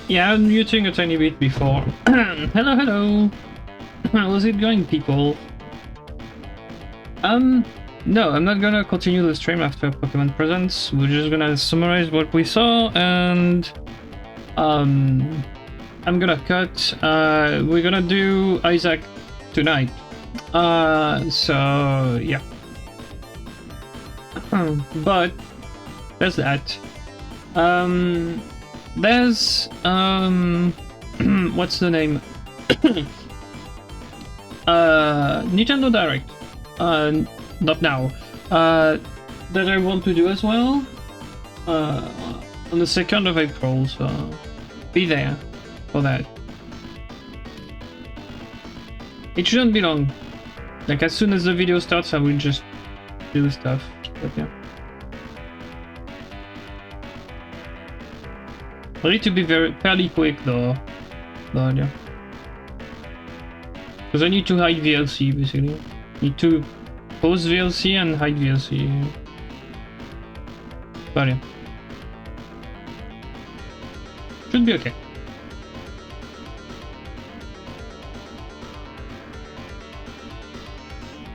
Yeah, I'm muting a tiny bit before. Hello, hello. How's it going, people? No, I'm not gonna continue the stream after Pokemon Presents. We're just gonna summarize what we saw, and I'm gonna cut. We're gonna do Isaac tonight. So yeah. But there's that. There's what's the name? Nintendo Direct. Not now. That I want to do as well. On the 2nd of April, so be there for that. It shouldn't be long. Like as soon as the video starts, I will just do stuff. But yeah. I need to be fairly quick though. But yeah. Because I need to hide VLC basically. Need to post VLC and hide VLC. But yeah. Should be okay.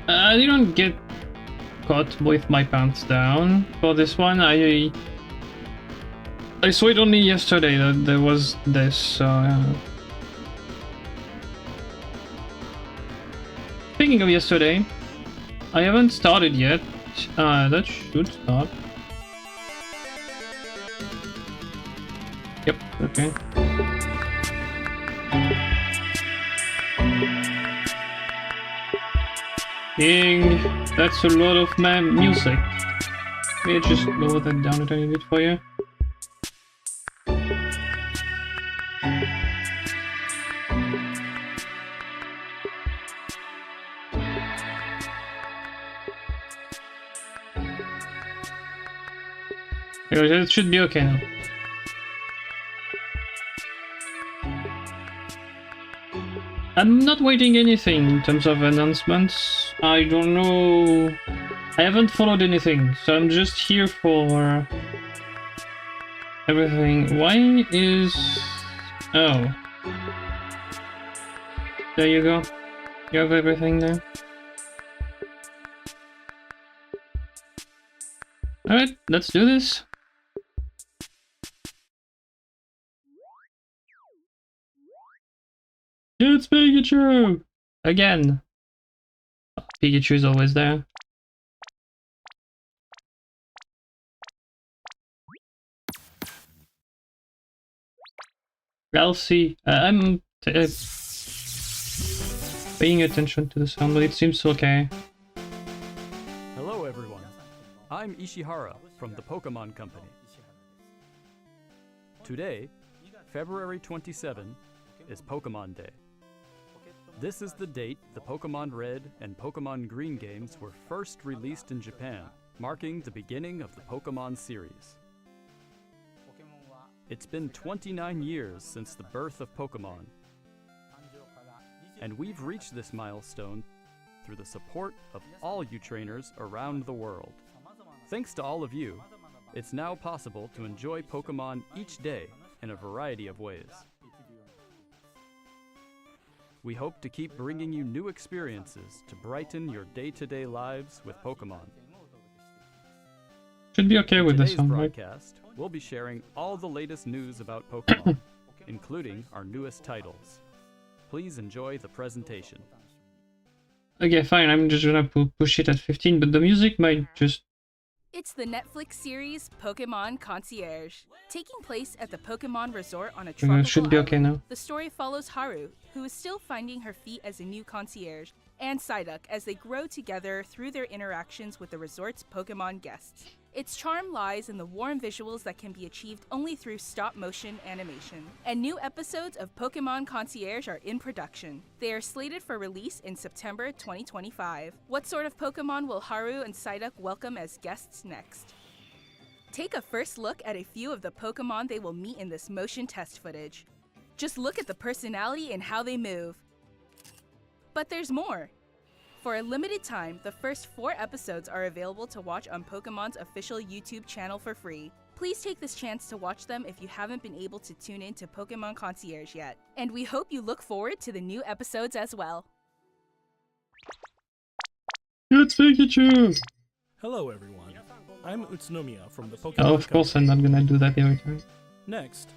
I didn't get caught with my pants down for this one. I saw it only yesterday that there was this, so Speaking of yesterday, I haven't started yet. That should start. Yep, okay. Ding, that's a lot of music. Let me just lower that down a tiny bit for you. It should be okay now. I'm not waiting anything in terms of announcements. I don't know. I haven't followed anything, so I'm just here for everything. Why is... Oh. There you go. You have everything there. Alright, let's do this. It's Pikachu! Again. Oh, Pikachu's always there. Elsie, I'm paying attention to the sound, but it seems okay. Hello everyone, I'm Ishihara from the Pokémon Company. Today, February 27, is Pokémon Day. This is the date the Pokémon Red and Pokémon Green games were first released in Japan, marking the beginning of the Pokémon series. It's been 29 years since the birth of Pokémon, and we've reached this milestone through the support of all you trainers around the world. Thanks to all of you, it's now possible to enjoy Pokémon each day in a variety of ways. We hope to keep bringing you new experiences to brighten your day-to-day lives with Pokémon. Should be okay with this Today's one, right? broadcast, we'll be sharing all the latest news about Pokémon, including our newest titles. Please enjoy the presentation. Okay, fine, I'm just gonna push it at 15, but the music might just... It's the Netflix series Pokémon Concierge. Taking place at the Pokémon Resort on a tropical should be okay island, now. the story follows Haru, who is still finding her feet as a new concierge, and Psyduck as they grow together through their interactions with the resort's Pokémon guests. Its charm lies in the warm visuals that can be achieved only through stop-motion animation. And new episodes of Pokémon Concierge are in production. They are slated for release in September 2025. What sort of Pokémon will Haru and Psyduck welcome as guests next? Take a first look at a few of the Pokémon they will meet in this motion test footage. Just look at the personality and how they move. But there's more. For a limited time, the first 4 episodes are available to watch on Pokémon's official YouTube channel for free. Please take this chance to watch them if you haven't been able to tune in to Pokemon Concierge yet. And we hope you look forward to the new episodes as well. It's Pikachu! Hello everyone, I'm Utsunomiya from the Pokemon Oh, of course I'm Company. not gonna do that every time. Next,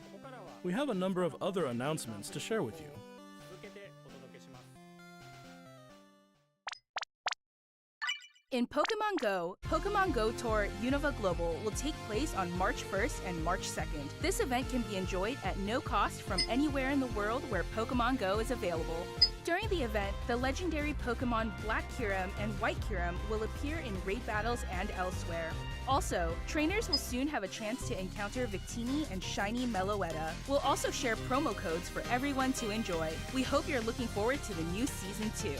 we have a number of other announcements to share with you. In Pokemon Go Tour Unova Global will take place on March 1st and March 2nd. This event can be enjoyed at no cost from anywhere in the world where Pokemon Go is available. During the event, the legendary Pokemon Black Kyurem and White Kyurem will appear in raid battles and elsewhere. Also, trainers will soon have a chance to encounter Victini and Shiny Meloetta. We'll also share promo codes for everyone to enjoy. We hope you're looking forward to the new Season 2.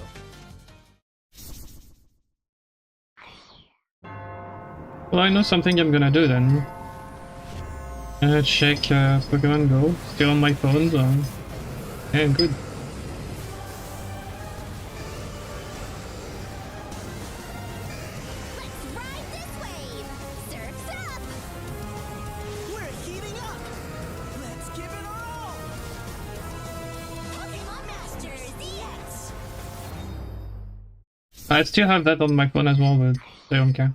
Well, I know something I'm gonna do then. Check Pokemon Go. Still on my phone, so... Yeah, good. Let's ride this wave! Surf's up! We're heating up! Let's give it our all! Pokemon Masters EX! I still have that on my phone as well, but I don't care.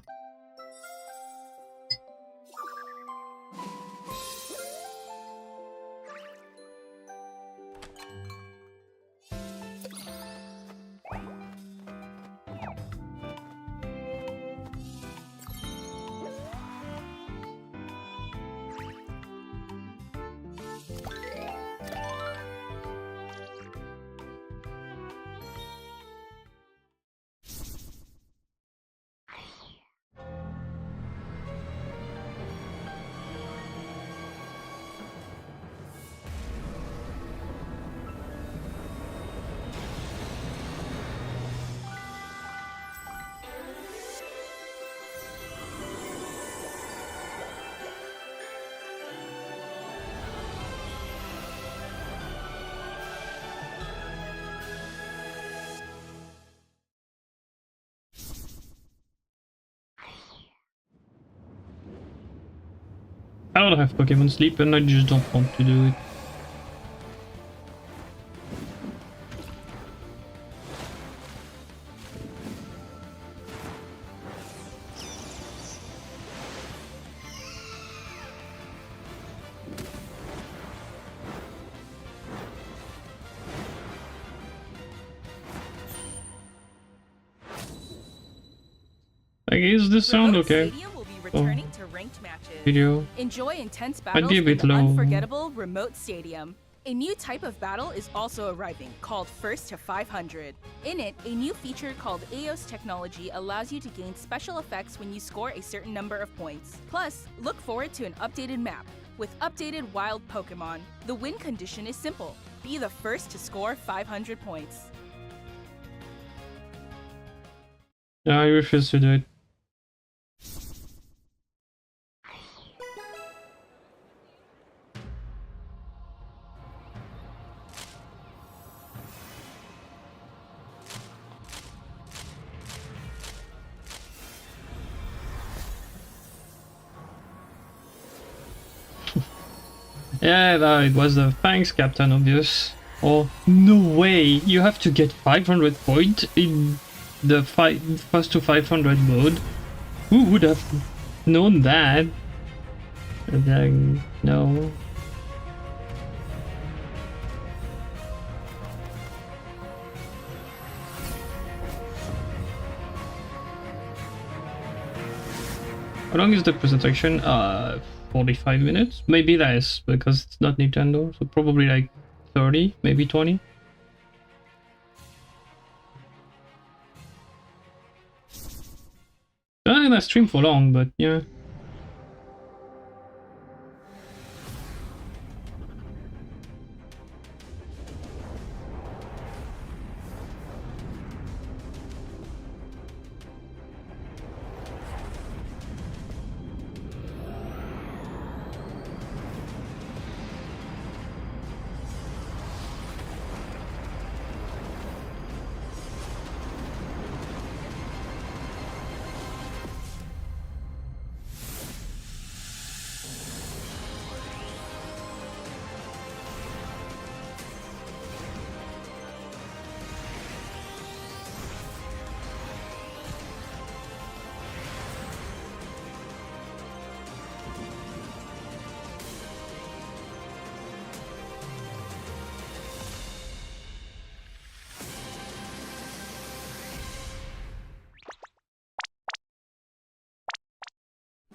I don't have Pokemon Sleep and I just don't want to do it. Like, is this sound Remote okay? Stadium will be returning to ranked matches. Video. Enjoy intense Might battles be a in bit the low. unforgettable Remote Stadium. A new type of battle is also arriving, called First to 500. In it, a new feature called Eos technology allows you to gain special effects when you score a certain number of points. Plus, look forward to an updated map, with updated wild Pokemon. The win condition is simple. Be the first to score 500 points. I refuse to do it. Yeah, it was the thanks, Captain Obvious. Oh, no way! You have to get 500 points in the first to 500 mode. Who would have known that? No. How long is the presentation? 45 minutes? Maybe less, because it's not Nintendo, so probably like 30, maybe 20. I'm not gonna stream for long, but yeah.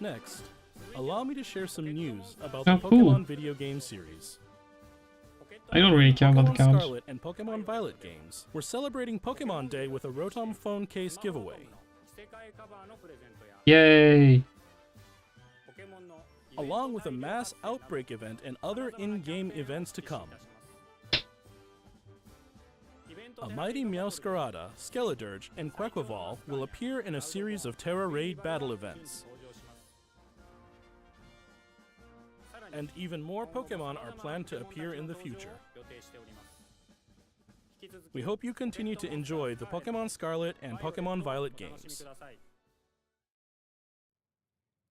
Next, allow me to share some news about Oh, the cool. Pokemon video game series. I don't really care about the Pokemon cards. Scarlet and Pokemon Violet games. We're celebrating Pokemon Day with a Rotom phone case giveaway. Yay! Along with a mass outbreak event and other in-game events to come. A mighty Meowscarada, Skeledirge, and Quaquaval will appear in a series of Terra Raid battle events. And even more Pokemon are planned to appear in the future. We hope you continue to enjoy the Pokemon Scarlet and Pokemon Violet games.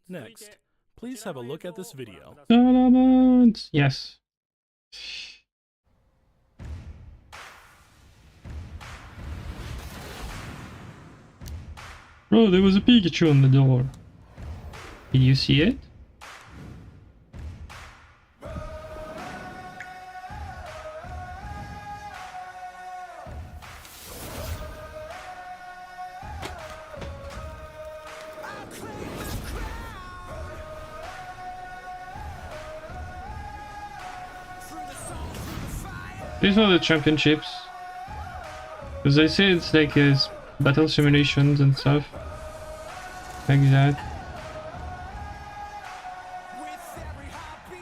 Next, please have a look at this video. Salamence! Yes. Bro, there was a Pikachu on the door. Did you see it? These are the championships. Because I say it's like battle simulations and stuff. Like that. With every heartbeat.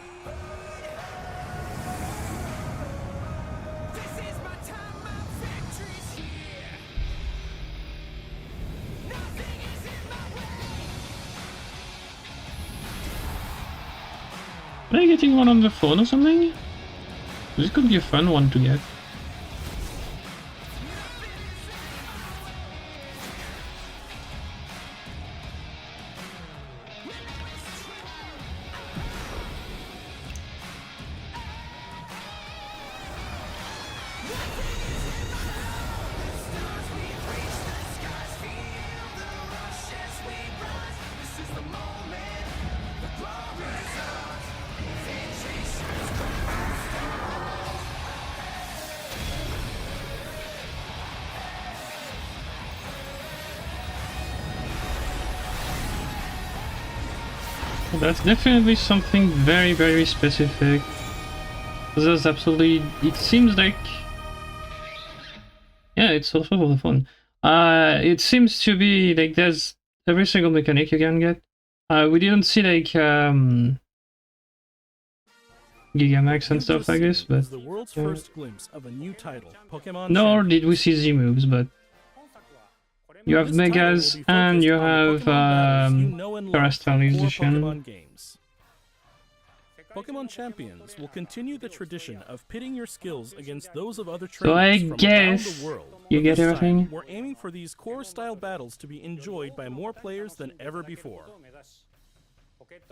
This is my time, my victory's here. Nothing is in my way. Am I getting one on the phone or something? This could be a fun one to get. That's definitely something very, very specific. There's absolutely... It seems like... Yeah, it's also for the fun. It seems to be like there's every single mechanic you can get. We didn't see like Gigamax and stuff like this, but the world's first glimpse of a new title, Pokemon nor Champions. did we see Z moves, but you have This title will Megas be and you focused on the have Pokemon battles you know and love Terrestrial from core Edition. Pokemon games. Pokemon Champions will continue the tradition of pitting your skills against those of other So I trainers from around guess the world. you But get this time, everything. we're aiming for these core style battles to be enjoyed by more players than ever before.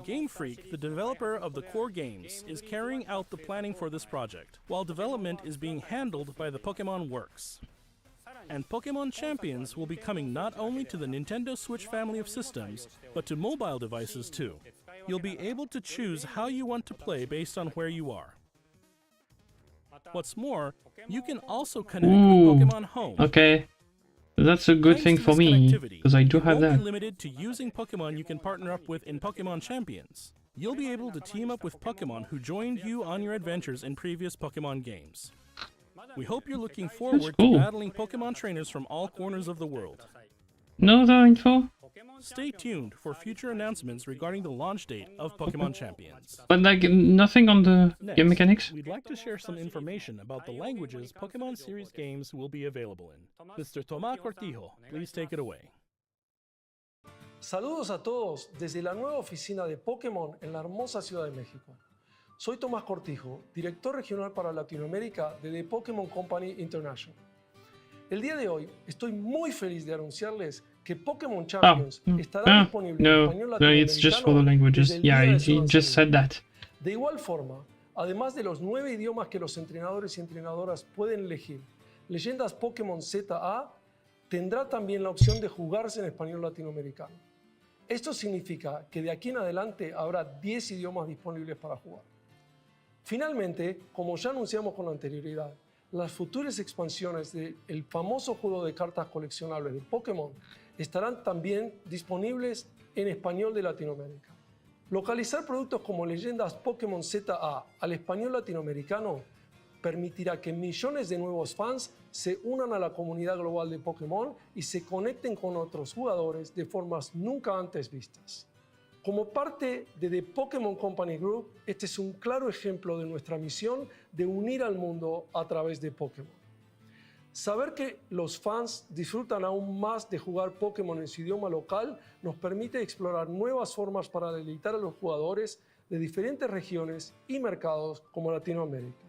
Game Freak, the developer of the core games, is carrying out the planning for this project, while development is being handled by the Pokemon Works. And Pokemon Champions will be coming not only to the Nintendo Switch family of systems, but to mobile devices too. You'll be able to choose how you want to play based on where you are. What's more, you can also connect Ooh, with Pokemon Home. Okay, that's a good Thanks thing to for this me, connectivity, because I do you have won't that. be limited to using Pokemon you can partner up with in Pokemon Champions. You'll be able to team up with Pokemon who joined you on your adventures in previous Pokemon games. We hope you're looking forward cool. to battling Pokemon trainers from all corners of the world. No other info? Stay tuned for future announcements regarding the launch date of Pokemon Champions. But like nothing on the game mechanics? We'd like to share some information about the languages Pokemon series games will be available in. Mr. Tomás Cortijo, please take it away. Saludos a todos desde la nueva oficina de Pokémon en la hermosa Ciudad de México. Soy Tomás Cortijo, director regional para Latinoamérica de The Pokémon Company International. El día de hoy estoy muy feliz de anunciarles que Pokémon Champions estará disponible en español no, it's just for the languages. desde el Yeah, día de su he just said lanzamiento. that. De igual forma, además de los 9 idiomas que los entrenadores y entrenadoras pueden elegir, Leyendas Pokémon ZA tendrá también la opción de jugarse en español latinoamericano. Esto significa que de aquí en adelante habrá 10 idiomas disponibles para jugar. Finalmente, como ya anunciamos con anterioridad, las futuras expansiones del famoso juego de cartas coleccionables de Pokémon estarán también disponibles en español de Latinoamérica. Localizar productos como leyendas Pokémon ZA al español latinoamericano permitirá que millones de nuevos fans se unan a la comunidad global de Pokémon y se conecten con otros jugadores de formas nunca antes vistas. Como parte de The Pokémon Company Group, este es un claro ejemplo de nuestra misión de unir al mundo a través de Pokémon. Saber que los fans disfrutan aún más de jugar Pokémon en su idioma local nos permite explorar nuevas formas para deleitar a los jugadores de diferentes regiones y mercados como Latinoamérica.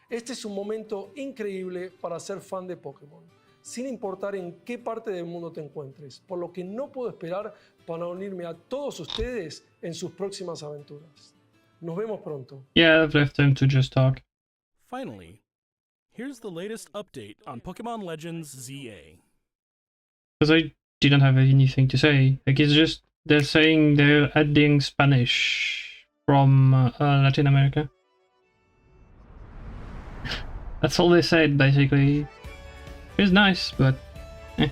Este es un momento increíble para ser fan de Pokémon, sin importar en qué parte del mundo te encuentres, por lo que no puedo esperar para unirme a todos ustedes en sus próximas aventuras. Nos vemos pronto. Yeah, I've left them to just talk. Finally, here's the latest update on Pokemon Legends ZA. Because I didn't have anything to say. Like, it's just they're saying they're adding Spanish from Latin America. That's all they said, basically. It's nice, but eh.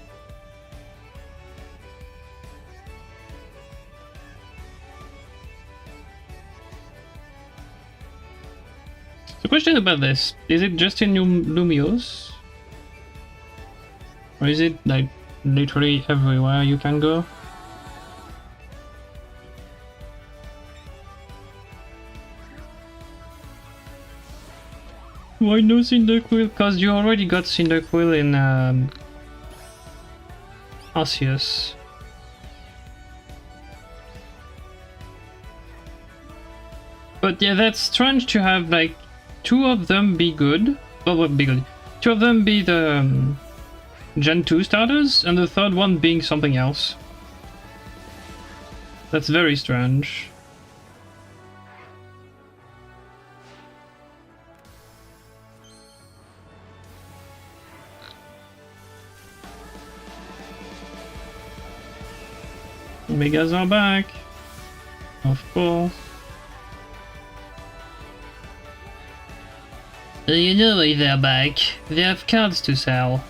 The question about this, is it just in Lumios? Or is it like literally everywhere you can go? Why no Cyndaquil? Because you already got Cyndaquil in Arceus. But yeah, that's strange to have like two of them be good. Well, be good. Two of them be the Gen 2 starters, and the third one being something else. That's very strange. Megas are back. Of course. You know why they're back. They have cards to sell.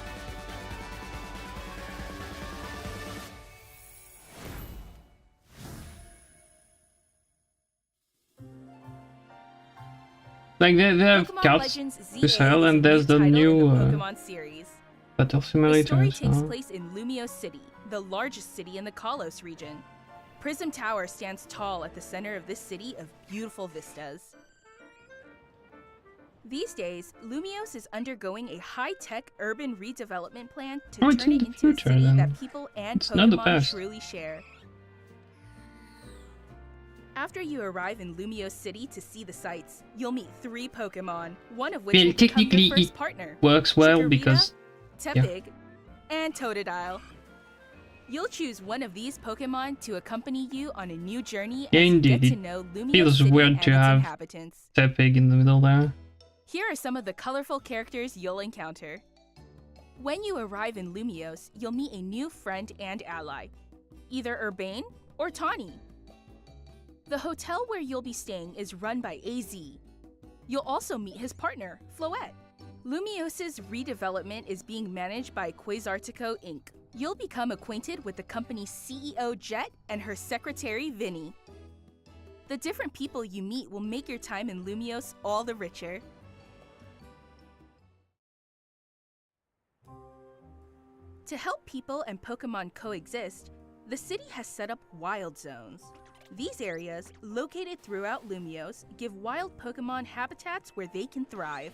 Like they have Pokemon cards Legends ZA to sell, is and a there's the title in new Pokemon series. Battle The Simulator. story takes So. place in Lumiose City, the largest city in the Kalos region. Prism Tower stands tall at the center of this city of beautiful vistas. These days, Lumiose is undergoing a high-tech urban redevelopment plan to Oh, it's turn in it the into future, a city then. that people and It's not the Pokemon past. truly share. After you arrive in Lumiose City to see the sights, you'll meet 3 Pokemon, one of which Well, will become technically, your first it partner. Works well Chikorita, because Tepig, and Totodile. You'll choose one of these Pokemon to accompany you on a new journey Yeah, as you get indeed. to know Lumiose feels City weird and to its have inhabitants. Tepig in the middle there. Here are some of the colorful characters you'll encounter. When you arrive in Lumiose, you'll meet a new friend and ally, either Urbane or Tawny. The hotel where you'll be staying is run by AZ. You'll also meet his partner, Floette. Lumiose's redevelopment is being managed by Quasartico Inc. You'll become acquainted with the company's CEO Jet and her secretary Vinny. The different people you meet will make your time in Lumiose all the richer. To help people and Pokemon coexist, the city has set up wild zones. These areas, located throughout Lumiose, give wild Pokemon habitats where they can thrive.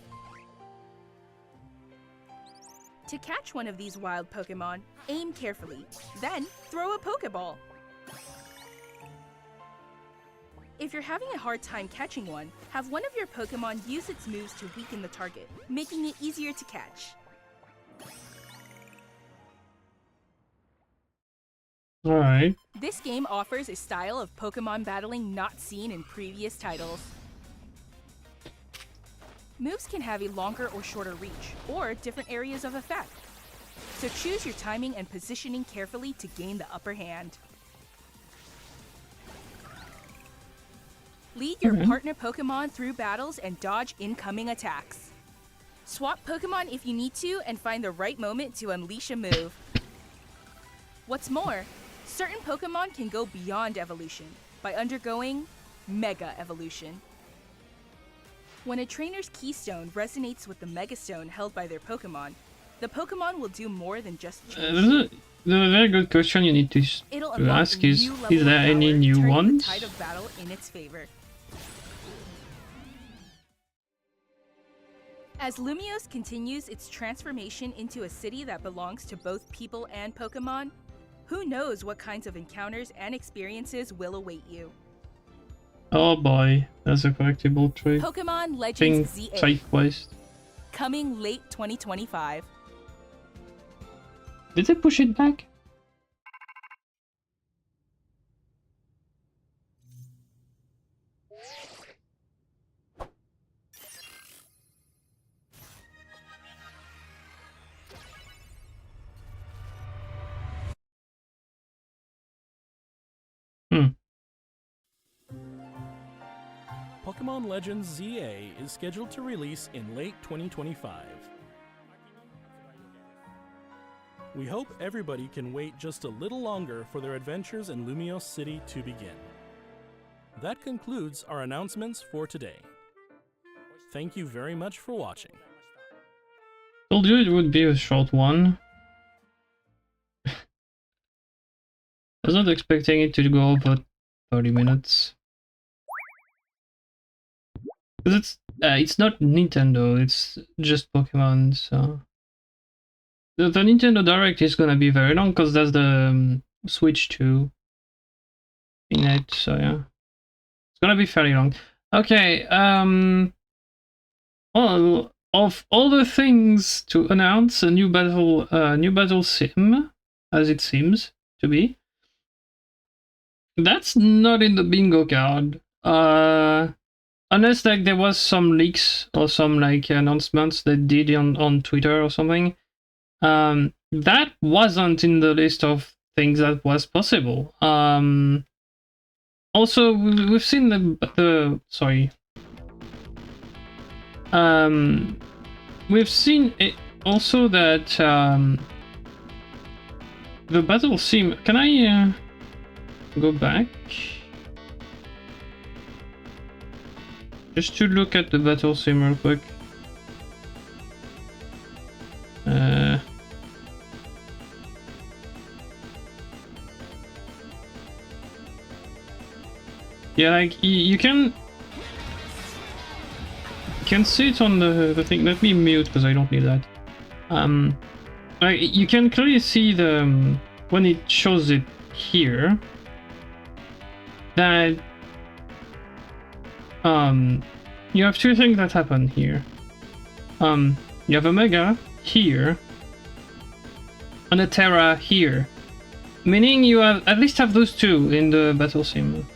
To catch one of these wild Pokemon, aim carefully, then throw a Pokeball. If you're having a hard time catching one, have one of your Pokemon use its moves to weaken the target, making it easier to catch. Alright. This game offers a style of Pokemon battling not seen in previous titles. Moves can have a longer or shorter reach, or different areas of effect. So choose your timing and positioning carefully to gain the upper hand. Lead your partner Pokemon through battles and dodge incoming attacks. Swap Pokemon if you need to and find the right moment to unleash a move. What's more, certain Pokemon can go beyond evolution, by undergoing Mega Evolution. When a trainer's keystone resonates with the Megastone held by their Pokémon, the Pokémon will do more than just change. The very good question you need to It'll unlock ask a is new level there of any power, new turning ones? the tide of battle in its favor. As Lumiose continues its transformation into a city that belongs to both people and Pokémon, who knows what kinds of encounters and experiences will await you. Oh boy, that's a collectible tree. Pokémon Thing Legends Z8, side quest. coming late 2025. Did they push it back? Pokémon Legends ZA is scheduled to release in late 2025. We hope everybody can wait just a little longer for their adventures in Lumiose City to begin. That concludes our announcements for today. Thank you very much for watching. Told you it would be a short one. I was not expecting it to go over 30 minutes. Because it's not Nintendo, it's just Pokemon, so... The Nintendo Direct is gonna be very long, because there's the Switch 2 in it, so yeah. It's gonna be fairly long. Okay, well, of all the things to announce, a new battle sim, as it seems to be. That's not in the bingo card. Unless like there was some leaks or some like announcements they did on Twitter or something. That wasn't in the list of things that was possible. Also, we've seen we've seen it also that the battle sim. Can I go back? Just to look at the battle sim real quick. Yeah, like you can see it on the thing. Let me mute because I don't need that. Like you can clearly see the when it shows it here that you have two things that happen here. You have a Mega here and a Terra here, meaning you have at least have those two in the battle sim.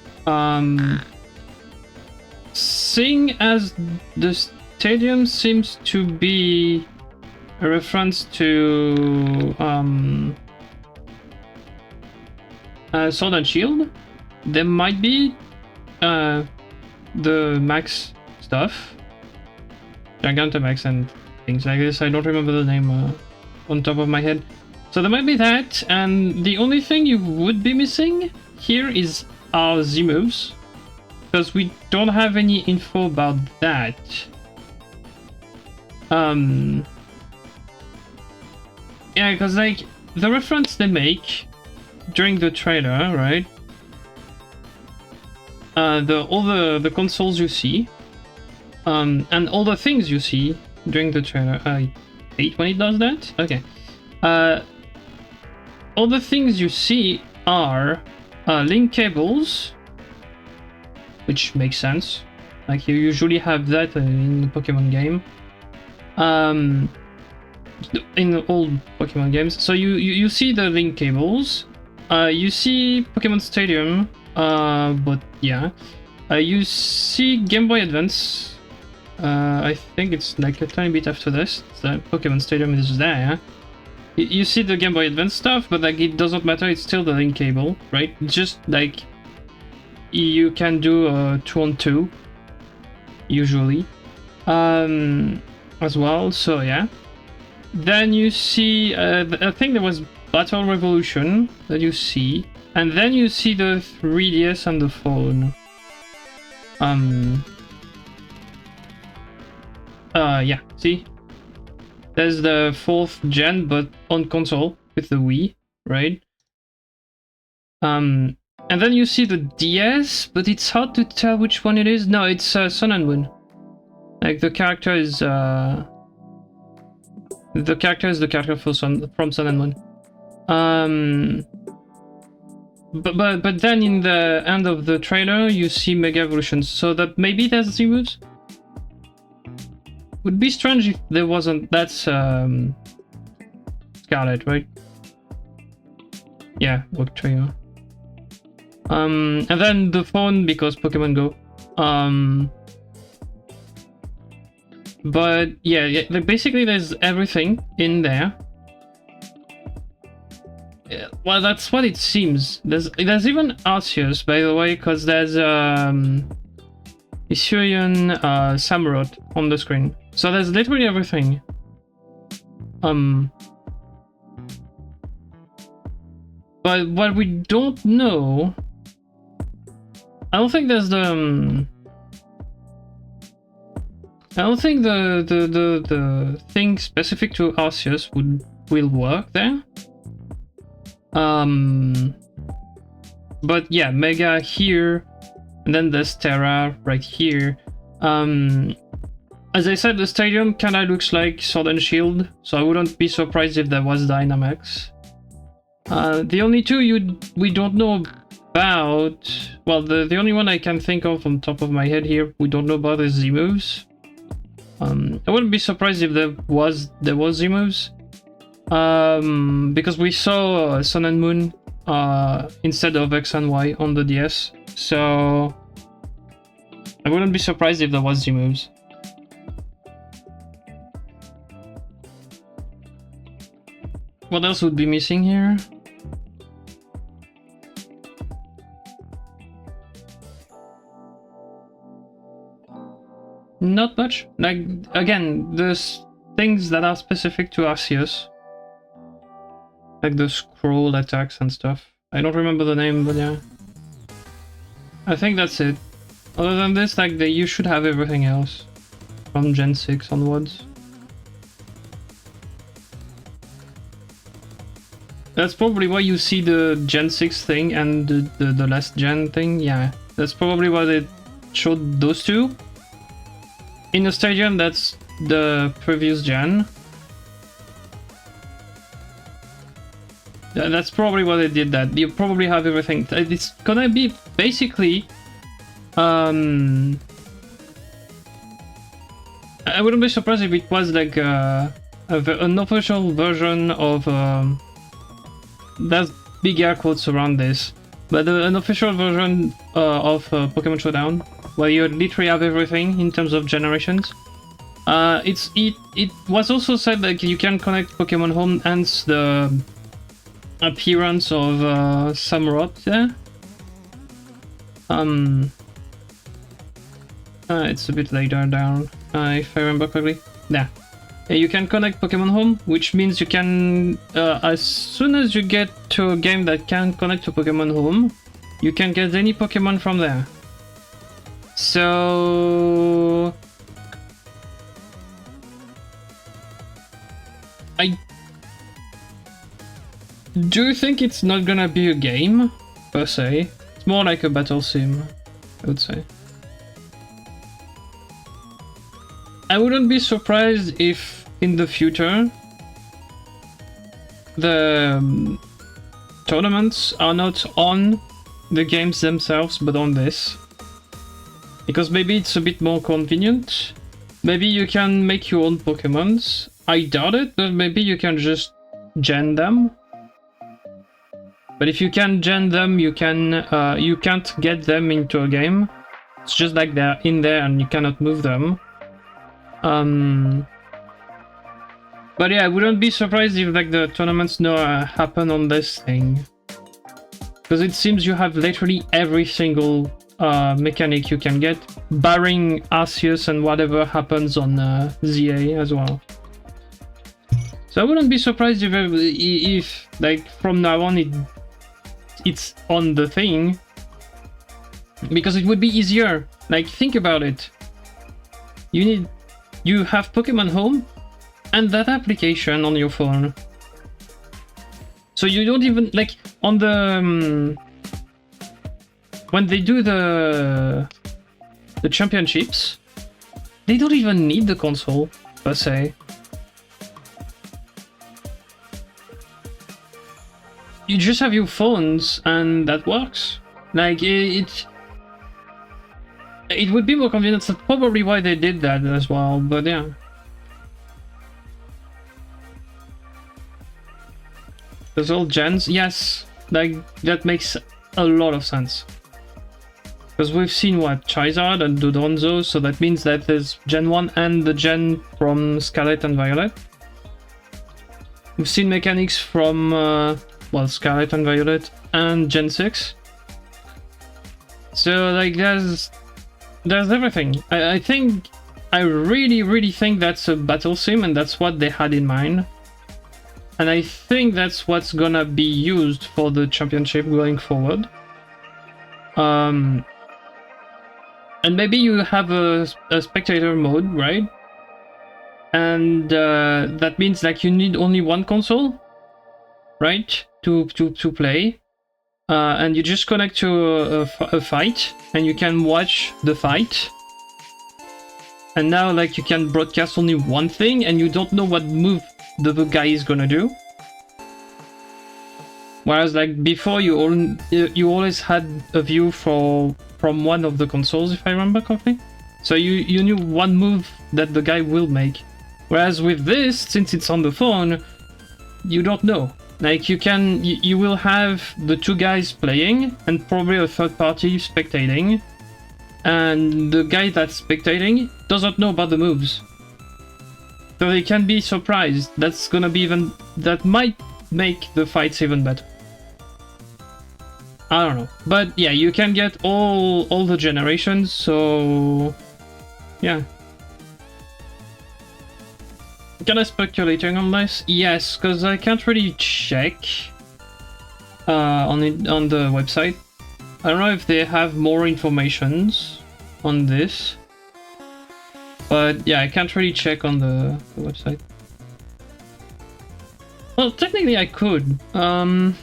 Seeing as the stadium seems to be a reference to Sword and Shield, there might be the Max stuff, Gigantamax and things like this. I don't remember the name on top of my head. So there might be that, and the only thing you would be missing here is our Z moves, because we don't have any info about that. Yeah, because like the reference they make during the trailer, right? All the consoles you see, and all the things you see during the trailer. I hate when it does that. Okay. All the things you see are link cables, which makes sense. Like you usually have that in the Pokemon game. In the old Pokemon games. So you see the link cables. You see Pokemon Stadium. But yeah. You see Game Boy Advance. I think it's like a tiny bit after this. The Pokemon Stadium is there. You see the Game Boy Advance stuff, but like it doesn't matter, it's still the link cable, right? Just like you can do a 2-on-2 usually as well, so yeah. Then you see I think there was Battle Revolution that you see, and then you see the 3DS and the phone. Yeah, see? There's the 4th gen, but on console with the Wii, right? And then you see the DS, but it's hard to tell which one it is. No, it's Sun and Moon. Like the character is the character from Sun and Moon. But then in the end of the trailer you see Mega Evolutions, so that maybe there's Z-moves. Would be strange if there wasn't. That's Scarlet, right? Yeah, work trio. And then the phone because Pokemon Go. But yeah, like basically there's everything in there. Yeah, well, that's what it seems. There's even Arceus, by the way, because there's Hisuian Samurott on the screen. So there's literally everything. But what we don't know, I don't think there's the I don't think the thing specific to Arceus will work there. But yeah, Mega here, and then there's Terra right here. As I said, the stadium kinda looks like Sword and Shield, so I wouldn't be surprised if there was Dynamax. The only two we don't know about, well, the only one I can think of on top of my head here we don't know about is Z-moves. I wouldn't be surprised if there was Z-moves. Because we saw Sun and Moon instead of X and Y on the DS, so I wouldn't be surprised if there was Z-moves. What else would be missing here? Not much. Like, again, there's things that are specific to Arceus. Like the scroll attacks and stuff. I don't remember the name, but yeah. I think that's it. Other than this, like, you should have everything else. From Gen 6 onwards. That's probably why you see the Gen 6 thing and the last gen thing, yeah. That's probably why they showed those two. In the stadium, that's the previous gen. That's probably why they did that. You probably have everything. It's gonna be basically... I wouldn't be surprised if it was like an official version of... There's big air quotes around this. But an official version of Pokemon Showdown, where you literally have everything in terms of generations. It was also said that you can connect Pokemon Home, hence the appearance of Samurott there. It's a bit later down, if I remember correctly. Yeah. You can connect Pokemon Home, which means you can, as soon as you get to a game that can connect to Pokemon Home, you can get any Pokemon from there. So... I do think it's not gonna be a game, per se. It's more like a battle sim, I would say. I wouldn't be surprised if in the future the tournaments are not on the games themselves but on this. Because maybe it's a bit more convenient. Maybe you can make your own Pokemons. I doubt it, but maybe you can just gen them. But if you can gen them, you can't get them into a game. It's just like they're in there and you cannot move them. But yeah, I wouldn't be surprised if like the tournaments happen on this thing. Because it seems you have literally every single mechanic you can get, barring Arceus and whatever happens on ZA as well. So I wouldn't be surprised if like from now on it's on the thing, because it would be easier. Like, think about it. You have Pokemon Home and that application on your phone. So you don't even, like, on the when they do the championships, they don't even need the console per se. You just have your phones and that works. Like, it would be more convenient. That's probably why they did that as well, but yeah. Those old gens? Yes. Like, that makes a lot of sense. Because we've seen, what, Charizard and Dodonzo, so that means that there's Gen 1 and the gen from Scarlet and Violet. We've seen mechanics from, well, Scarlet and Violet and Gen 6. So, like, there's everything. I really think that's a battle sim, and that's what they had in mind. And I think that's what's gonna be used for the championship going forward. And maybe you have a spectator mode, right? And that means like you need only one console, right? To play. And you just connect to a fight, and you can watch the fight. And now, like, you can broadcast only one thing, and you don't know what move the guy is gonna do. Whereas, like, before, you always had a view from one of the consoles, if I remember correctly. So you knew one move that the guy will make. Whereas with this, since it's on the phone, you don't know. Like, you will have the two guys playing and probably a third party spectating, and the guy that's spectating doesn't know about the moves, so they can be surprised. That might make the fights even better. I don't know, but yeah, you can get all the generations, so yeah. Can I speculating on this? Yes, because I can't really check on the website. I don't know if they have more informations on this, but yeah, I can't really check on the website. Well, technically I could. Let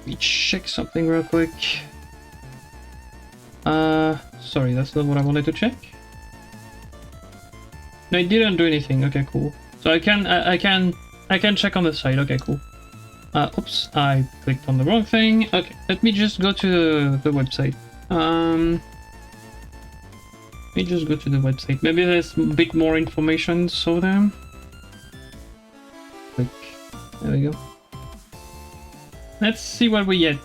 me check something real quick. Sorry, that's not what I wanted to check. No, it didn't do anything. Okay, cool. So I can check on the site. Okay, cool. Oops, I clicked on the wrong thing. Okay, let me just go to the website. Let me just go to the website. Maybe there's a bit more information. So there. Click. There we go. Let's see what we get.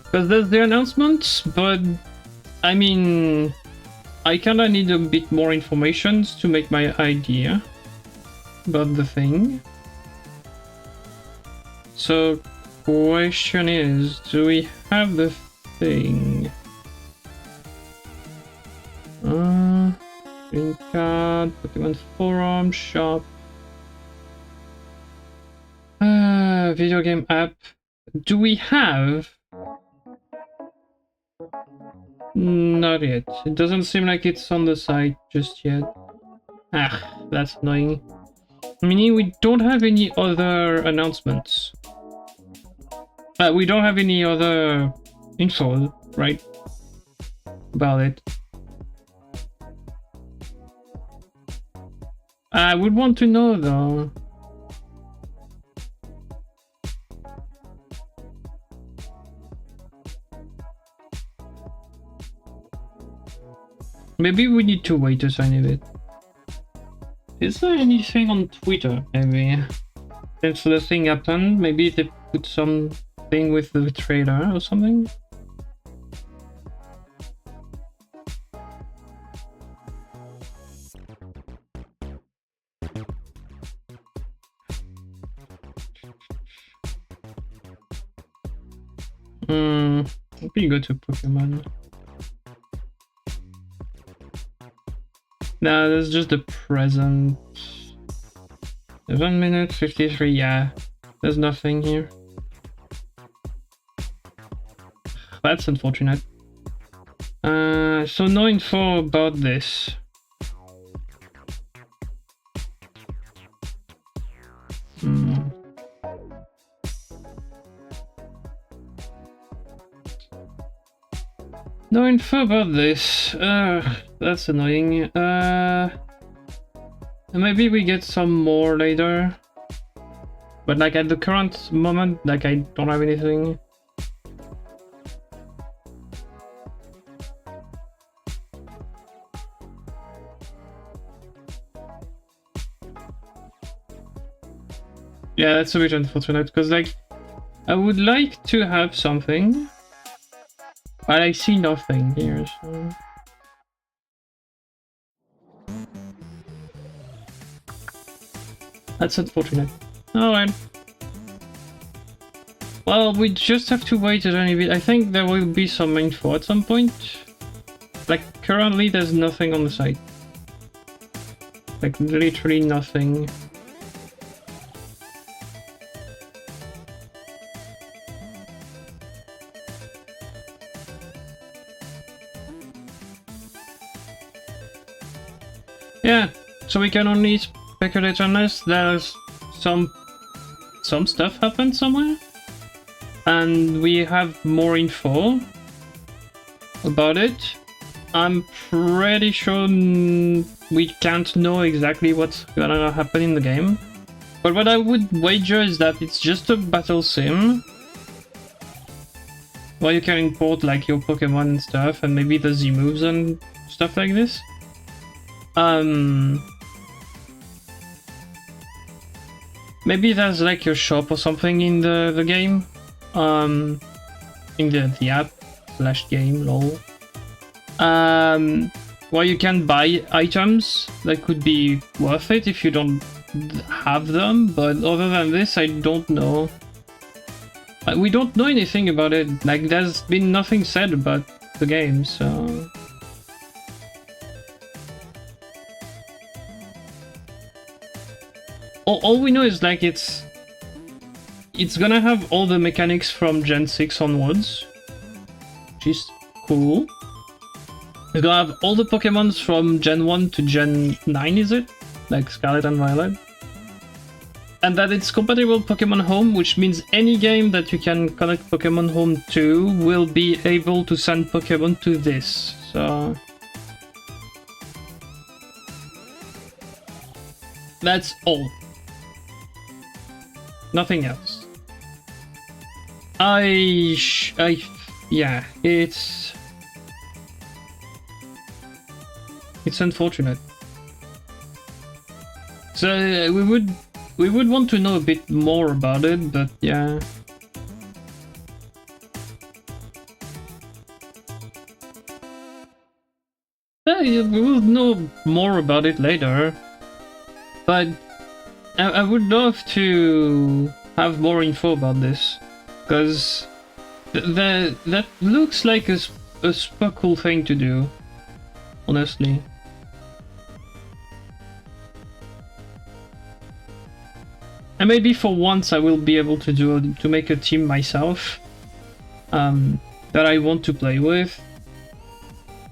Because there's the announcements, but I mean, I kinda need a bit more information to make my idea about the thing. So, question is, do we have the thing? Green card, Pokemon forum, shop. Video game app. Do we have? Not yet. It doesn't seem like it's on the site just yet. Ah, that's annoying. Meaning we don't have any other announcements. We don't have any other info, right? About it. I would want to know though. Maybe we need to wait a tiny bit. Is there anything on Twitter, maybe? Since the thing happened, maybe they put something with the trailer or something? Maybe go to Pokemon. No, that's just the present. 1 minute 53, yeah. There's nothing here. That's unfortunate. So no info about this. No info about this. That's annoying. Maybe we get some more later. But like at the current moment, like I don't have anything. Yeah, that's a bit unfortunate because like I would like to have something, but I see nothing here. So. That's unfortunate. Alright. Well, we just have to wait a tiny bit. I think there will be some info at some point. Like, currently there's nothing on the site. Like, literally nothing. Yeah, so we can only speculate unless there's some stuff happened somewhere. And we have more info about it. I'm pretty sure we can't know exactly what's gonna happen in the game. But what I would wager is that it's just a battle sim. Where you can import like your Pokemon and stuff, and maybe the Z moves and stuff like this. Maybe there's like your shop or something in the game. In the app / game lol. Where you can buy items that could be worth it if you don't have them, but other than this I don't know. We don't know anything about it, like there's been nothing said about the game, so... All we know is like it's gonna have all the mechanics from Gen 6 onwards, which is cool. It's gonna have all the Pokemons from Gen 1 to Gen 9, is it? Like Scarlet and Violet. And that it's compatible with Pokemon Home, which means any game that you can connect Pokemon Home to will be able to send Pokemon to this, so... That's all. Nothing else. Yeah, it's unfortunate. So we would want to know a bit more about it, but yeah. We will know more about it later. But I would love to have more info about this, because that looks like a super cool thing to do, honestly. And maybe for once I will be able to make a team myself that I want to play with.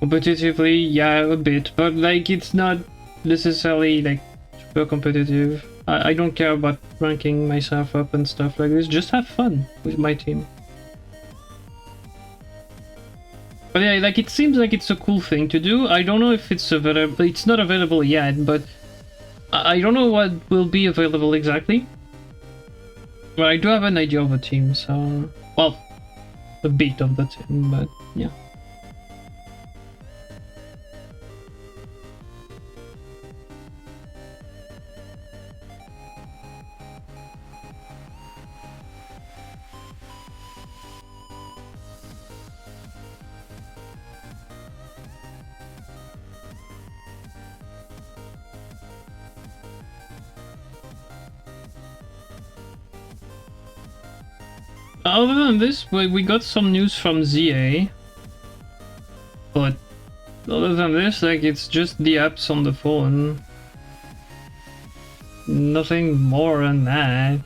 Competitively, yeah, a bit, but like it's not necessarily like super competitive. I don't care about ranking myself up and stuff like this, just have fun with my team. But yeah, like it seems like it's a cool thing to do. I don't know if it's available, it's not available yet, but I don't know what will be available exactly. But I do have an idea of a team, so... Well, a bit of the team, but yeah. Other than this, we got some news from ZA, but other than this, like, it's just the apps on the phone. Nothing more than that.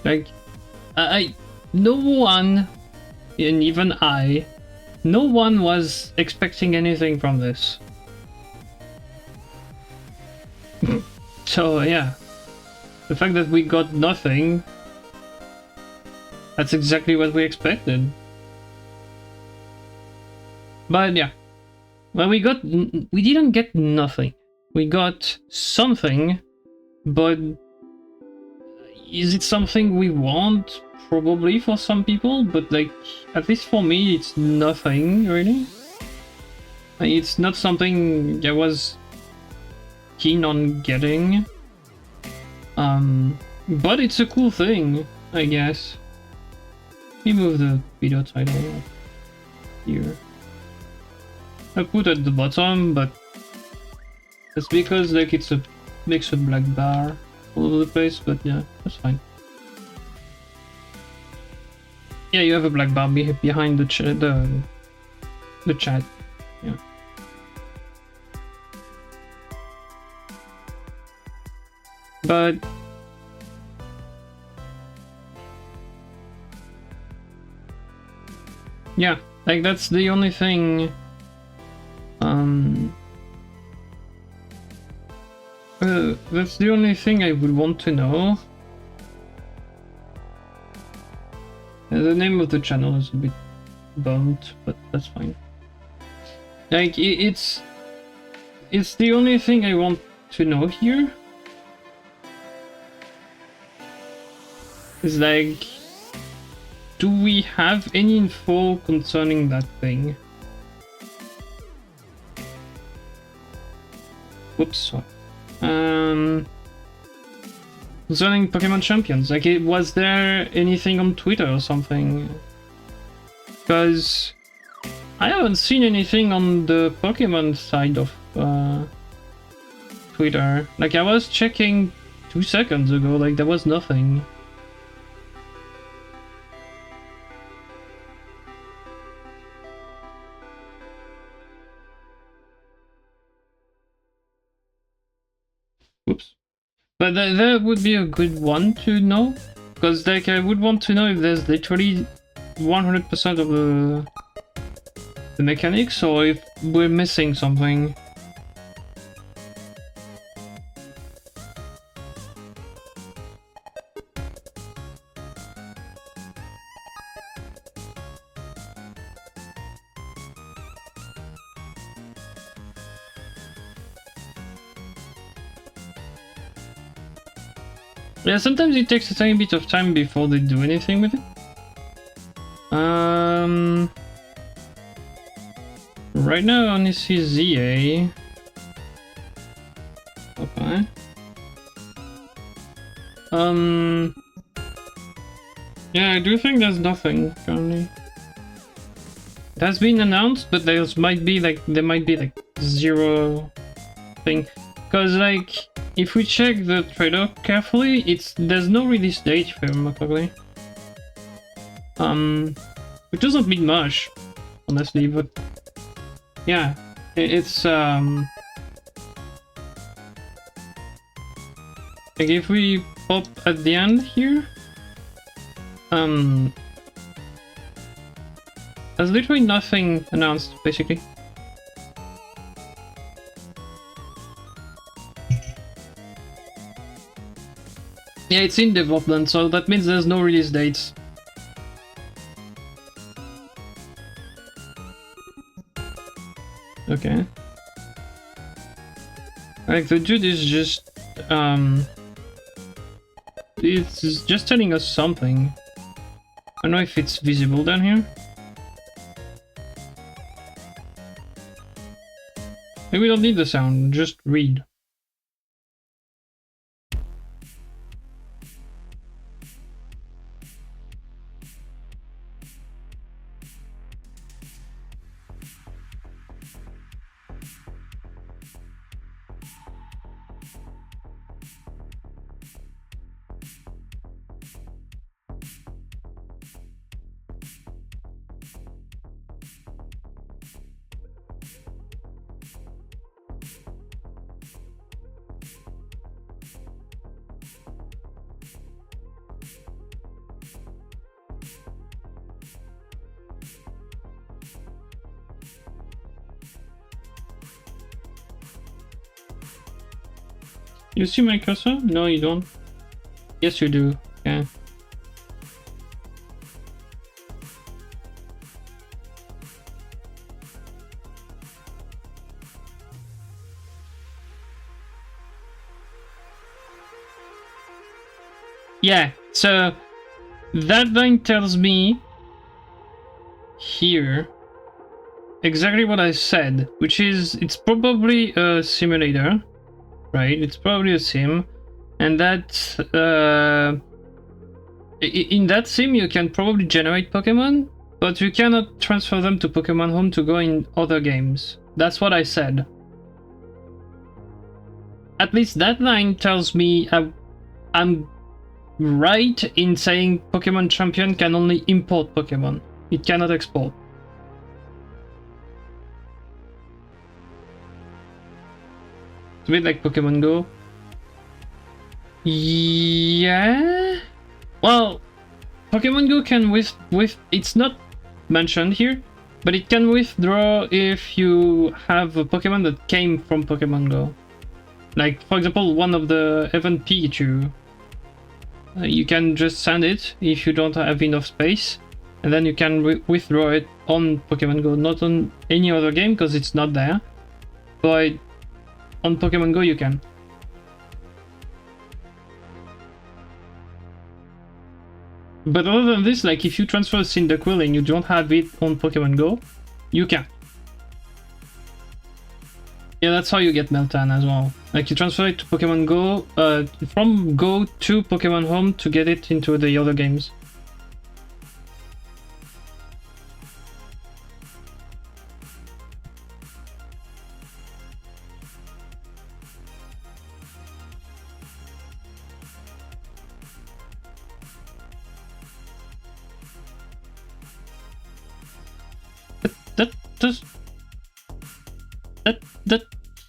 Like, no one, and even no one was expecting anything from this. So yeah, the fact that we got nothing, that's exactly what we expected. But yeah, well, we didn't get nothing. We got something, but is it something we want? Probably for some people, but like, at least for me, it's nothing really. It's not something I was keen on getting. But it's a cool thing, I guess. Let me move the video title here. I put at the bottom, but that's because like it's a makes a black bar all over the place, but yeah, that's fine. Yeah, you have a black bar behind the chat. Yeah. But yeah, like that's the only thing. That's the only thing I would want to know. The name of the channel is a bit bumped, but that's fine. Like, it's the only thing I want to know here. Is like, do we have any info concerning that thing? Whoops. Concerning Pokemon Champions, like, was there anything on Twitter or something? Because I haven't seen anything on the Pokemon side of Twitter. Like, I was checking 2 seconds ago, like, there was nothing. Oops. But that would be a good one to know, because like I would want to know if there's literally 100% of the mechanics, or if we're missing something. Yeah, sometimes it takes a tiny bit of time before they do anything with it. Right now I only see ZA. Okay. Yeah, I do think there's nothing currently. It has been announced, but there might be like zero thing. Cause like, if we check the trailer carefully, there's no release date for Makogli. Which doesn't mean much, honestly, but yeah, it's like if we pop at the end here, there's literally nothing announced, basically. Yeah, it's in development, so that means there's no release dates. Okay. Like, the dude is just, it's just telling us something. I don't know if it's visible down here. Maybe we don't need the sound, just read. You see my cursor? No, you don't. Yes, you do. Yeah. Yeah, so that line tells me here exactly what I said, which is it's probably a simulator, right? It's probably a sim, and that in that sim you can probably generate Pokemon, but you cannot transfer them to Pokemon Home to go in other games. That's what I said. At least that line tells me I'm right in saying Pokemon Champion can only import Pokemon. It cannot export. It's a bit like Pokemon Go. Yeah? Well, Pokemon Go can with it's not mentioned here, but it can withdraw if you have a Pokemon that came from Pokemon Go. Like, for example, one of the event Pikachu. You can just send it if you don't have enough space, and then you can withdraw it on Pokemon Go, not on any other game because it's not there, but on Pokemon Go you can. But other than this, like if you transfer Cyndaquil and you don't have it on Pokemon Go, you can. Yeah, that's how you get Meltan as well. Like you transfer it to Pokemon Go, from Go to Pokemon Home to get it into the other games.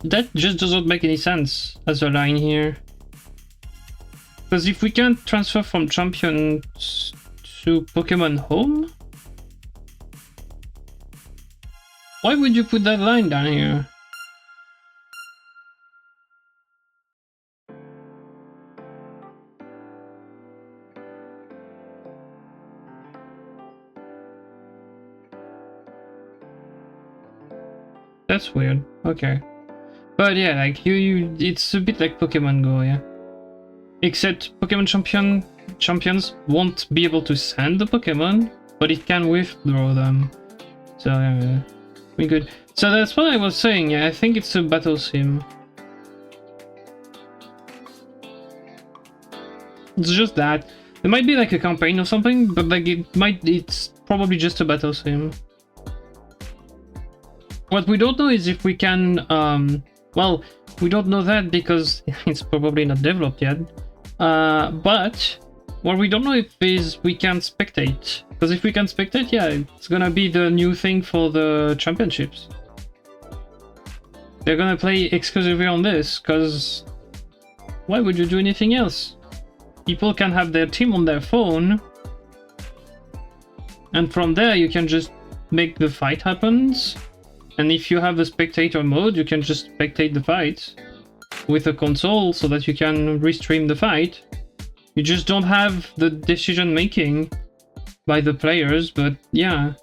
That just doesn't make any sense as a line here. Because if we can't transfer from Champions to Pokemon Home, why would you put that line down here? That's weird. Okay. But yeah, like it's a bit like Pokemon Go, yeah. Except Pokemon champions won't be able to send the Pokemon, but it can withdraw them. So yeah, we good. So that's what I was saying. Yeah, I think it's a battle sim. It's just that there might be like a campaign or something, but like it's probably just a battle sim. What we don't know is if we can, well, we don't know that because it's probably not developed yet. But what we don't know is we can spectate. Because if we can spectate, yeah, it's gonna be the new thing for the championships. They're gonna play exclusively on this, because why would you do anything else? People can have their team on their phone, and from there you can just make the fight happen. And if you have the spectator mode, you can just spectate the fight with a console so that you can restream the fight. You just don't have the decision making by the players, but yeah.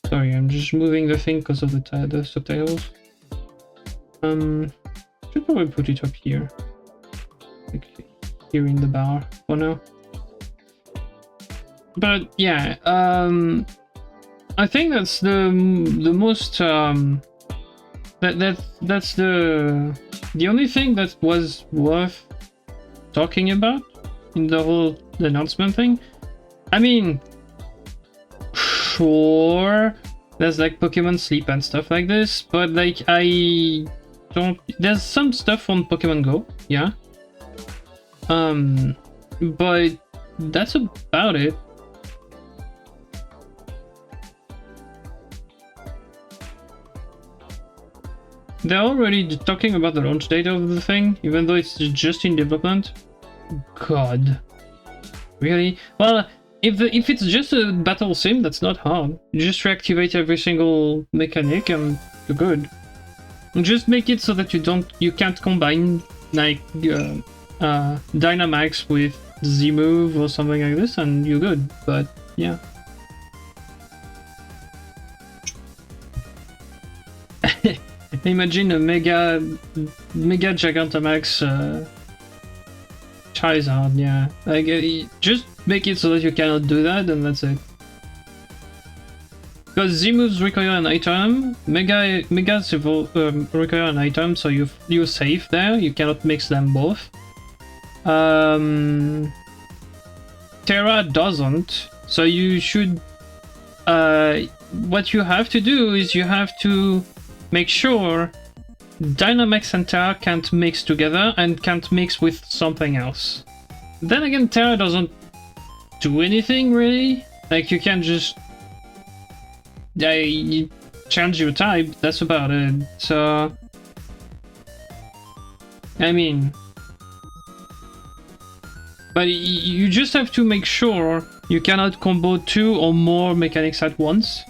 Sorry, I'm just moving the thing because of the subtitles. Should probably put it up here. Like here in the bar for now. But yeah, I think that's the most that's the only thing that was worth talking about in the whole announcement thing. I mean, sure, there's like Pokemon Sleep and stuff like this, but like I don't. There's some stuff on Pokemon Go, yeah. But that's about it. They're already talking about the launch date of the thing, even though it's just in development. God. Really? Well, if it's just a battle sim, that's not hard. You just reactivate every single mechanic and you're good. Just make it so that you can't combine like Dynamax with Z-move or something like this, and you're good. But yeah. Imagine a Mega Gigantamax Charizard, yeah. Like, just make it so that you cannot do that, and that's it. Because Z-moves require an item, Megas require an item, so you're safe there. You cannot mix them both. Terra doesn't, so you should. What you have to do is you have to make sure Dynamax and Terra can't mix together and can't mix with something else. Then again, Terra doesn't do anything really. Like, you can just you change your type, that's about it. So I mean, but you just have to make sure you cannot combo 2 or more mechanics at once.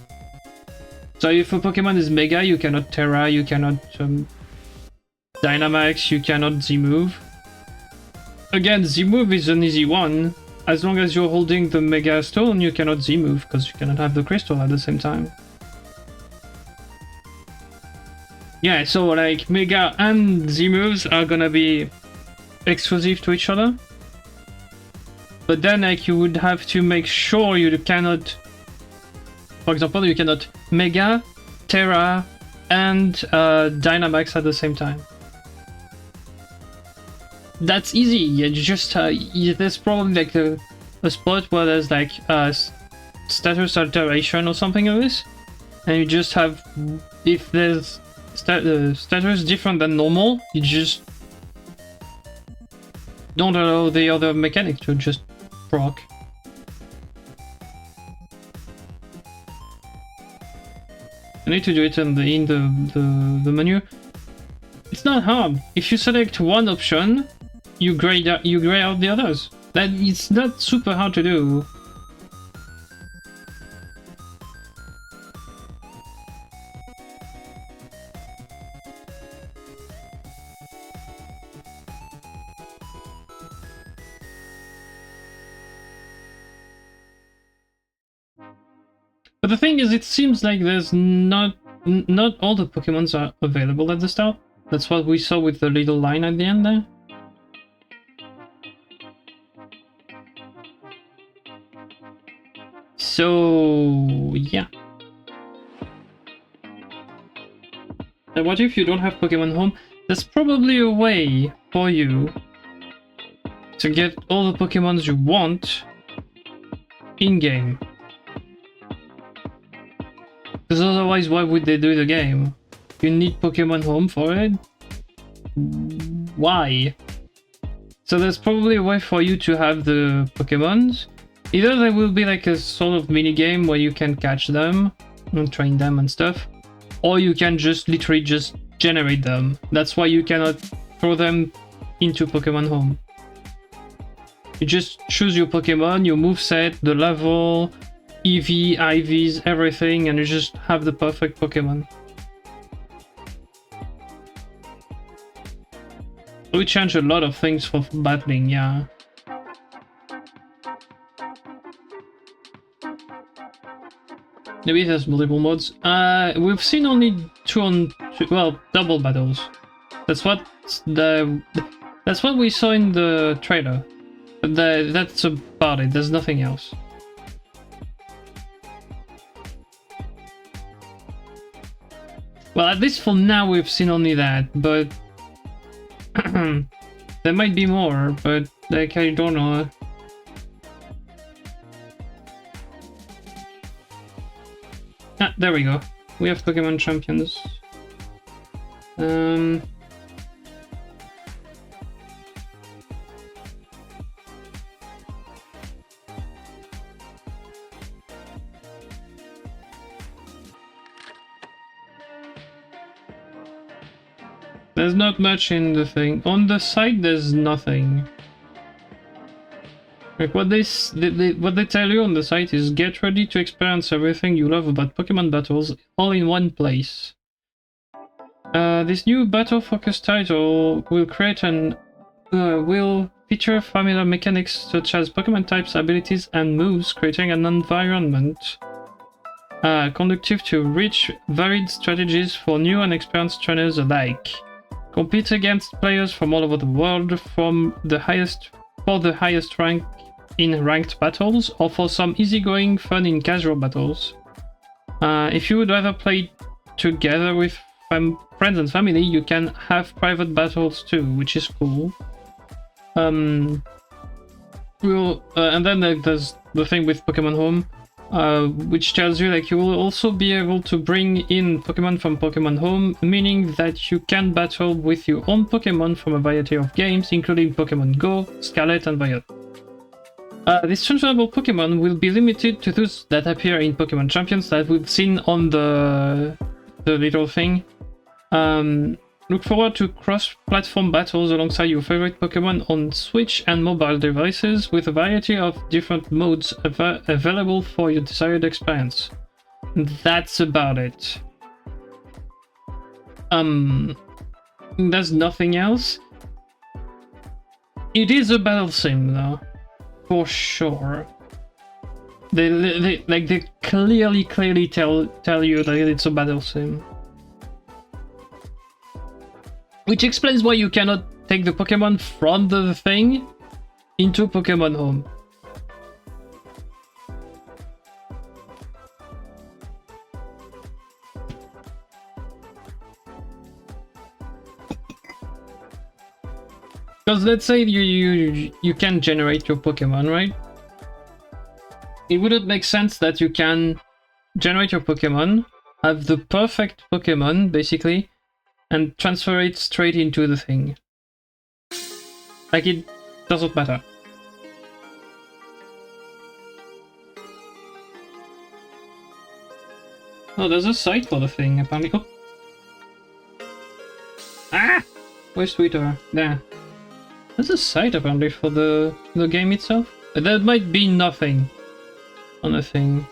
So if a Pokemon is Mega, you cannot Terra, you cannot Dynamax, you cannot Z-move. Again, Z-move is an easy one. As long as you're holding the Mega Stone, you cannot Z-move, because you cannot have the Crystal at the same time. Yeah, so like Mega and Z-moves are gonna be exclusive to each other. But then like you would have to make sure you cannot... For example, you cannot Mega, Terra, and Dynamax at the same time. That's easy. You just there's probably like a spot where there's like status alteration or something like this, and you just have, if there's status different than normal, you just don't allow the other mechanic to just proc. I need to do it in the menu. It's not hard. If you select one option, you gray out the others. That it's not super hard to do. But the thing is, it seems like there's not all the Pokemons are available at the start. That's what we saw with the little line at the end there. So yeah. And what if you don't have Pokemon Home? There's probably a way for you to get all the Pokemons you want in-game. Because otherwise, why would they do the game? You need Pokemon Home for it? Why? So there's probably a way for you to have the Pokemons. Either there will be like a sort of mini game where you can catch them and train them and stuff, or you can just literally just generate them. That's why you cannot throw them into Pokemon Home. You just choose your Pokemon, your moveset, the level, EV, IVs, everything, and you just have the perfect Pokemon. We changed a lot of things for battling, yeah. Maybe there's multiple modes. We've seen only double battles. That's what we saw in the trailer. But that's about it. There's nothing else. Well, at least for now we've seen only that, but there might be more, but like I don't know. Ah, there we go. We have Pokemon champions. There's not much in the thing. On the site, there's nothing. Like what they tell you on the site is get ready to experience everything you love about Pokemon battles all in one place. This new battle-focused title will create will feature familiar mechanics such as Pokemon types, abilities, and moves, creating an environment conducive to rich, varied strategies for new and experienced trainers alike. Compete against players from all over the world for the highest rank in ranked battles, or for some easygoing fun in casual battles. If you would rather play together with friends and family, you can have private battles too, which is cool. And then there's the thing with Pokemon Home, which tells you like you will also be able to bring in Pokemon from Pokemon Home, meaning that you can battle with your own Pokemon from a variety of games, including Pokemon Go, Scarlet, and Violet. These transferable Pokemon will be limited to those that appear in Pokemon Champions that we've seen on the little thing. Look forward to cross-platform battles alongside your favorite Pokemon on Switch and mobile devices, with a variety of different modes available for your desired experience. That's about it. There's nothing else. It is a battle sim though, for sure. They clearly tell you that it's a battle sim. Which explains why you cannot take the Pokemon from the thing into Pokemon Home. Because let's say you can generate your Pokemon, right? It wouldn't make sense that you can generate your Pokemon, have the perfect Pokemon, basically, and transfer it straight into the thing. Like, it doesn't matter. Oh, there's a site for the thing, apparently. Oh. Ah! Where's Twitter? There. There's a site, apparently, for the game itself. There might be nothing on the thing.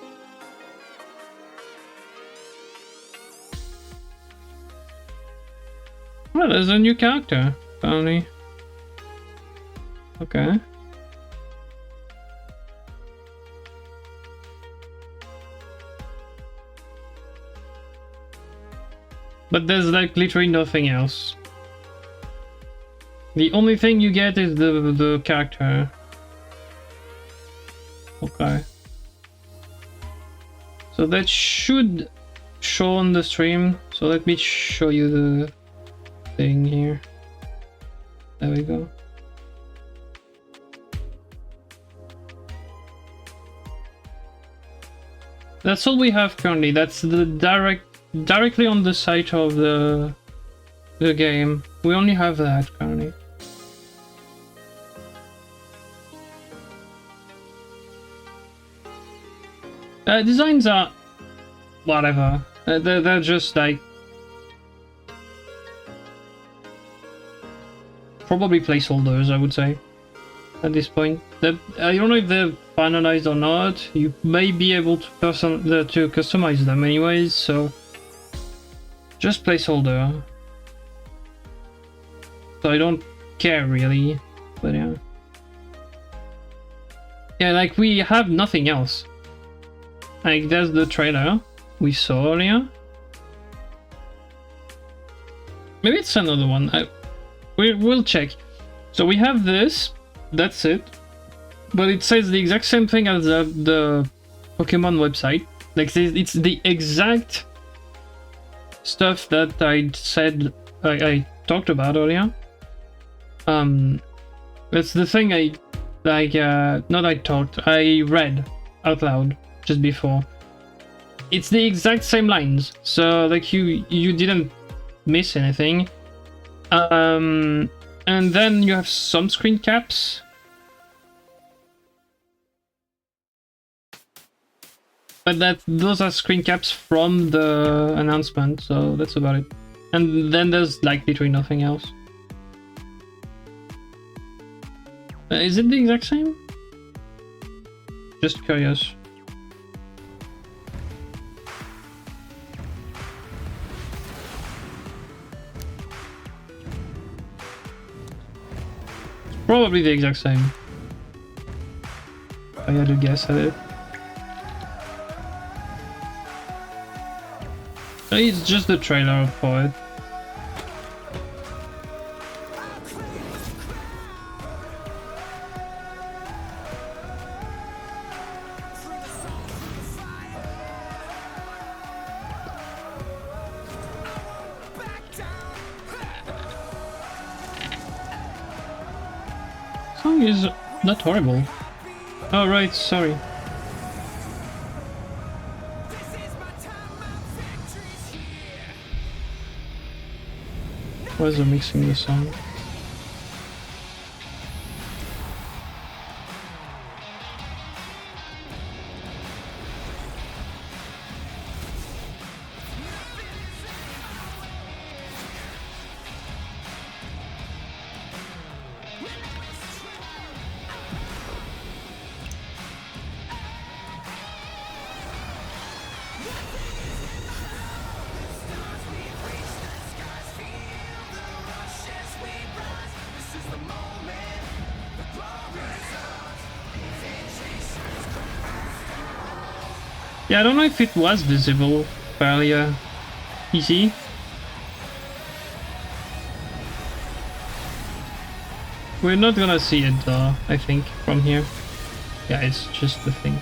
Well, there's a new character, apparently. Okay. But there's like literally nothing else. The only thing you get is the character. Okay. So that should show on the stream. So let me show you the thing here. There we go. That's all we have currently. That's the directly on the site of the game. We only have that currently. Designs are whatever. They're just like probably placeholders, I would say, at this point. I don't know if they're finalized or not. You may be able to customize them anyways, so just placeholder. So I don't care really, but yeah. Yeah, like we have nothing else. Like there's the trailer we saw earlier. Maybe it's another one. We'll check. So we have this. That's it. But it says the exact same thing as the Pokemon website. Like it's the exact stuff that I said I talked about earlier. That's the thing I read out loud just before. It's the exact same lines, so like you didn't miss anything. And then you have some screen caps. But those are screen caps from the announcement, so that's about it. And then there's like literally nothing else. Is it the exact same? Just curious. Probably the exact same. I had a guess at it. It's just the trailer for it. Song is not horrible. Oh right, sorry. Why is it mixing the song? Yeah, I don't know if it was visible fairly easy. We're not gonna see it though, I think, from here. Yeah, it's just the thing.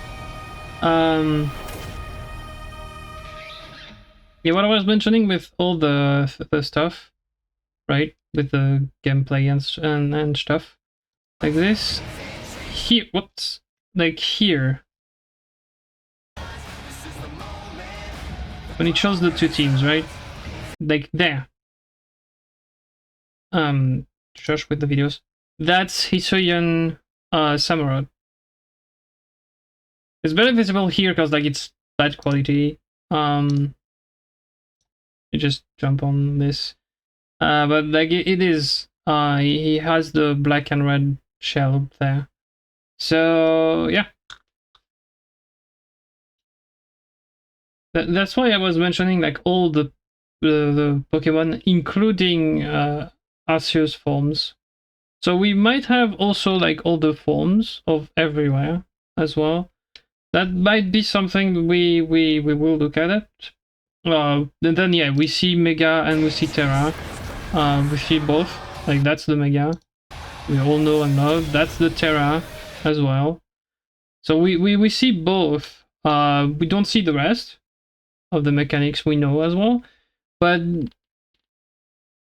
Yeah, what I was mentioning with all the stuff, right? With the gameplay and stuff. Like this. Here, what's like here? When it shows the two teams, right? Like there. Josh with the videos. That's Hisoyan Samurott. It's very visible here because like it's bad quality. You just jump on this. But like it is he has the black and red shell there. So yeah. That's why I was mentioning like all the Pokemon, including Arceus forms. So we might have also like all the forms of everywhere as well. That might be something we will look at it. And then yeah, we see Mega and we see Terra. We see both. Like that's the Mega. We all know and love. That's the Terra as well. So we see both. We don't see the rest of the mechanics we know as well, but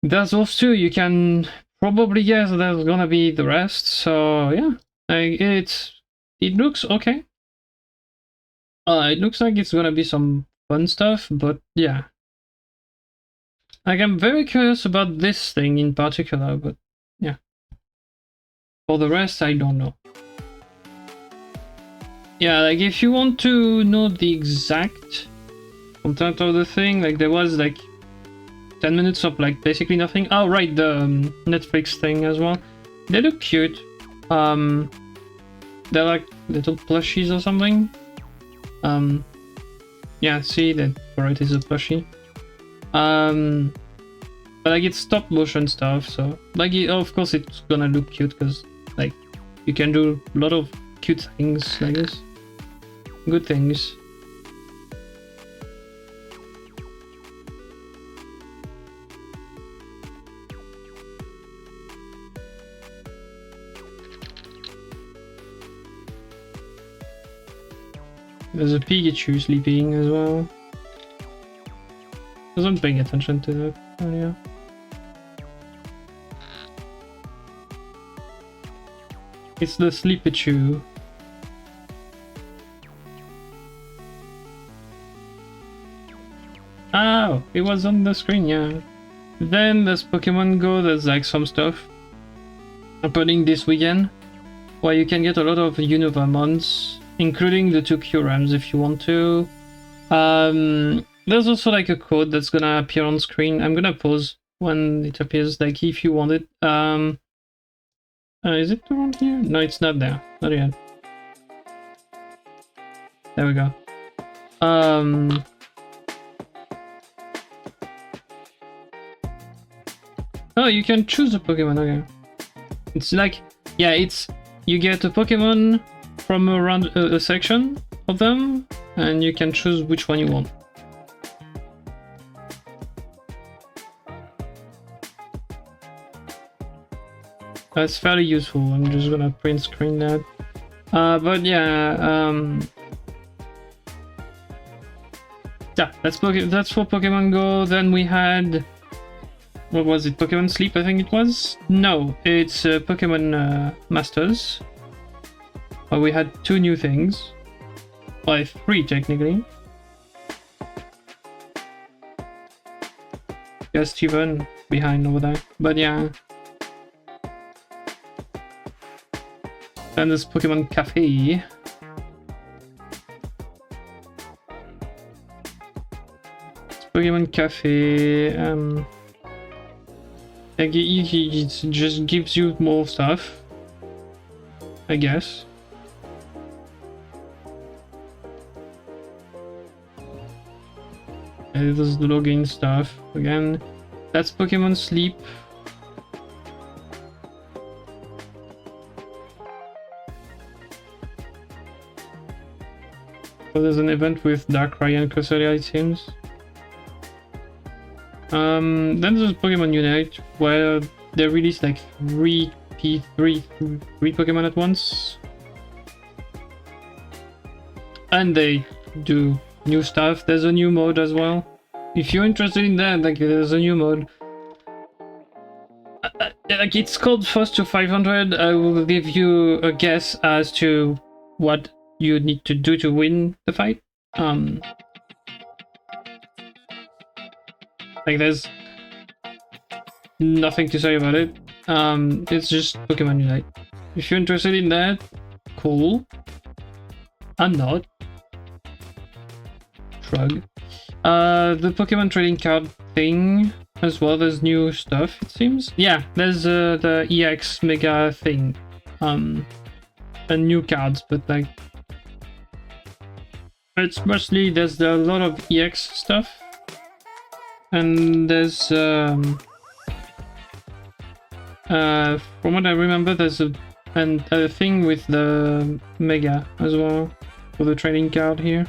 there's also you can probably guess there's gonna be the rest. So yeah, like it looks okay. It looks like it's gonna be some fun stuff, but yeah, like I'm very curious about this thing in particular, but yeah, for the rest I don't know. Yeah, like if you want to know the exact content of the thing, like there was like 10 minutes of like basically nothing. Oh right, the Netflix thing as well. They look cute. They're like little plushies or something. Yeah, see that for it is a plushie. But like it's stop motion stuff, so like of course it's gonna look cute because like you can do a lot of cute things like this. Good things. There's a Pikachu sleeping as well. I wasn't paying attention to that earlier. It's the Sleepachu. Oh, it was on the screen, yeah. Then there's Pokemon Go, there's like some stuff happening this weekend where you can get a lot of Unova mons, including the 2 Curams if you want to. There's also like a code that's gonna appear on screen. I'm gonna pause when it appears, like if you want it. Is it around here? No, it's not there. Not yet. There we go. Oh, you can choose a Pokemon, okay. It's like, yeah, it's you get a Pokemon from around a section of them, and you can choose which one you want. That's fairly useful. I'm just gonna print screen that. But yeah, yeah, that's for Pokemon Go. Then we had, what was it? Pokemon Sleep, I think it was. No, it's Pokemon Masters. We had 2 new things, well, 3 technically. Yeah, Steven behind over there, but yeah. And there's Pokemon Cafe. It's Pokemon Cafe. It just gives you more stuff, I guess. And there's the login stuff again. That's Pokemon Sleep. So there's an event with Darkrai and Cresselia, it seems. Then there's Pokemon Unite, where they release like 3 Pokemon at once. And they do new stuff. There's a new mode as well. If you're interested in that, like there's a new mode. Like it's called First to 500. I will give you a guess as to what you need to do to win the fight. Like there's nothing to say about it. It's just Pokemon Unite. If you're interested in that, cool. I'm not. Shrug. The Pokemon trading card thing as well, there's new stuff, it seems. Yeah, there's the EX Mega thing. And new cards, but like it's mostly there's a lot of EX stuff, and there's from what I remember, there's a thing with the Mega as well for the trading card here.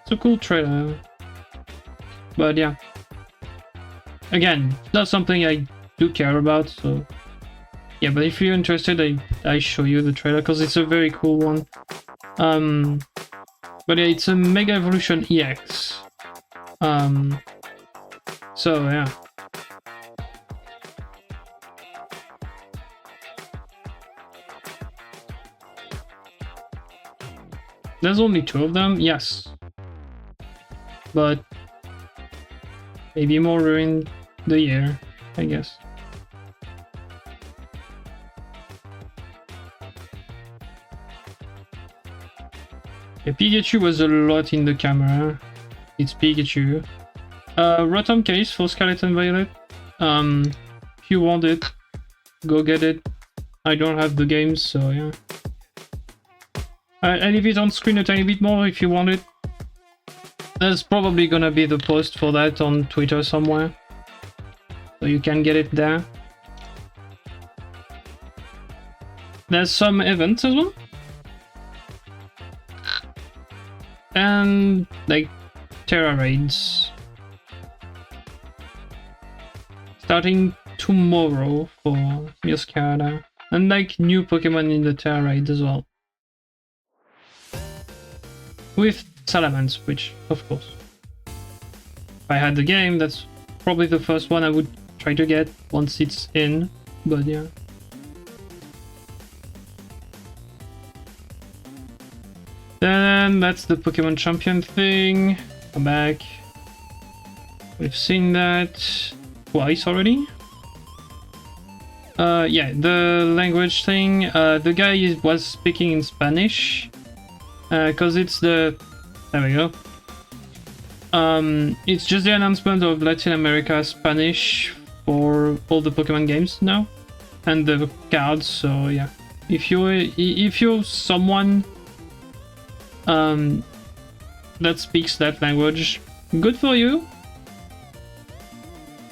It's a cool trailer, but yeah, again, not something I do care about, so yeah, but if you're interested, I show you the trailer because it's a very cool one. But yeah, it's a Mega Evolution EX. So yeah. There's only 2 of them, yes. But maybe more during the year, I guess. Yeah, Pikachu was a lot in the camera. It's Pikachu. Rotom case for Scarlet and Violet. If you want it, go get it. I don't have the games, so yeah. I leave it on screen a tiny bit more if you want it. There's probably gonna be the post for that on Twitter somewhere, so you can get it there. There's some events as well. And like Terra raids starting tomorrow for Muscada, and like new Pokemon in the Terra raid as well, with Salamence, which of course, if I had the game, that's probably the first one I would try to get once it's in, but yeah. Then that's the Pokemon Champion thing. Come back. We've seen that twice already. Yeah, the language thing. The guy was speaking in Spanish. Cause it's the... There we go. It's just the announcement of Latin America Spanish for all the Pokemon games now. And the cards, so yeah. If you're someone that speaks that language, good for you.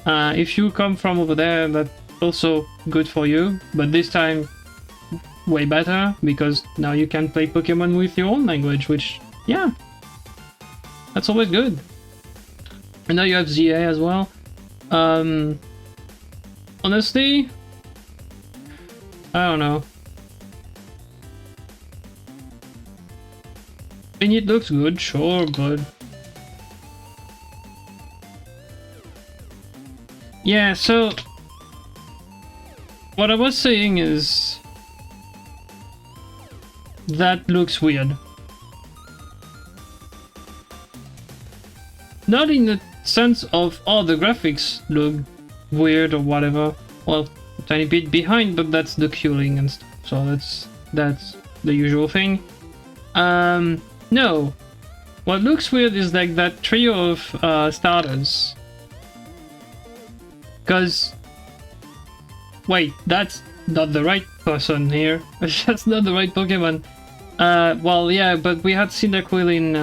If you come from over there, also good for you, but this time way better, because now you can play Pokemon with your own language, which, yeah, that's always good. And now you have ZA as well. Honestly, I don't know. I mean, it looks good, sure, but... yeah, so... what I was saying is... that looks weird. Not in the sense of, oh, the graphics look weird or whatever. Well, a tiny bit behind, but that's the culling and stuff. So that's the usual thing. No. What looks weird is like that trio of starters. Cause... wait, that's not the right person here. That's not the right Pokemon. Well, yeah, but we had Cyndaquil in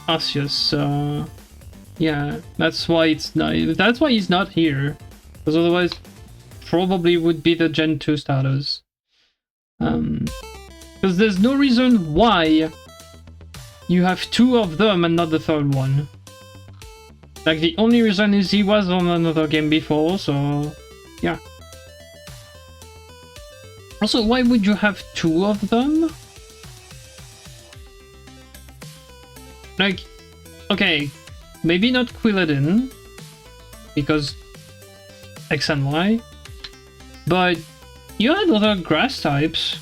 Arceus, so... yeah, that's why it's not... that's why he's not here. Because otherwise, probably would be the Gen 2 starters. Because there's no reason why you have two of them and not the third one. Like, the only reason is he was on another game before, so... yeah. Also, why would you have two of them? Like, okay, maybe not Quilladin, because X and Y, but you had other grass types.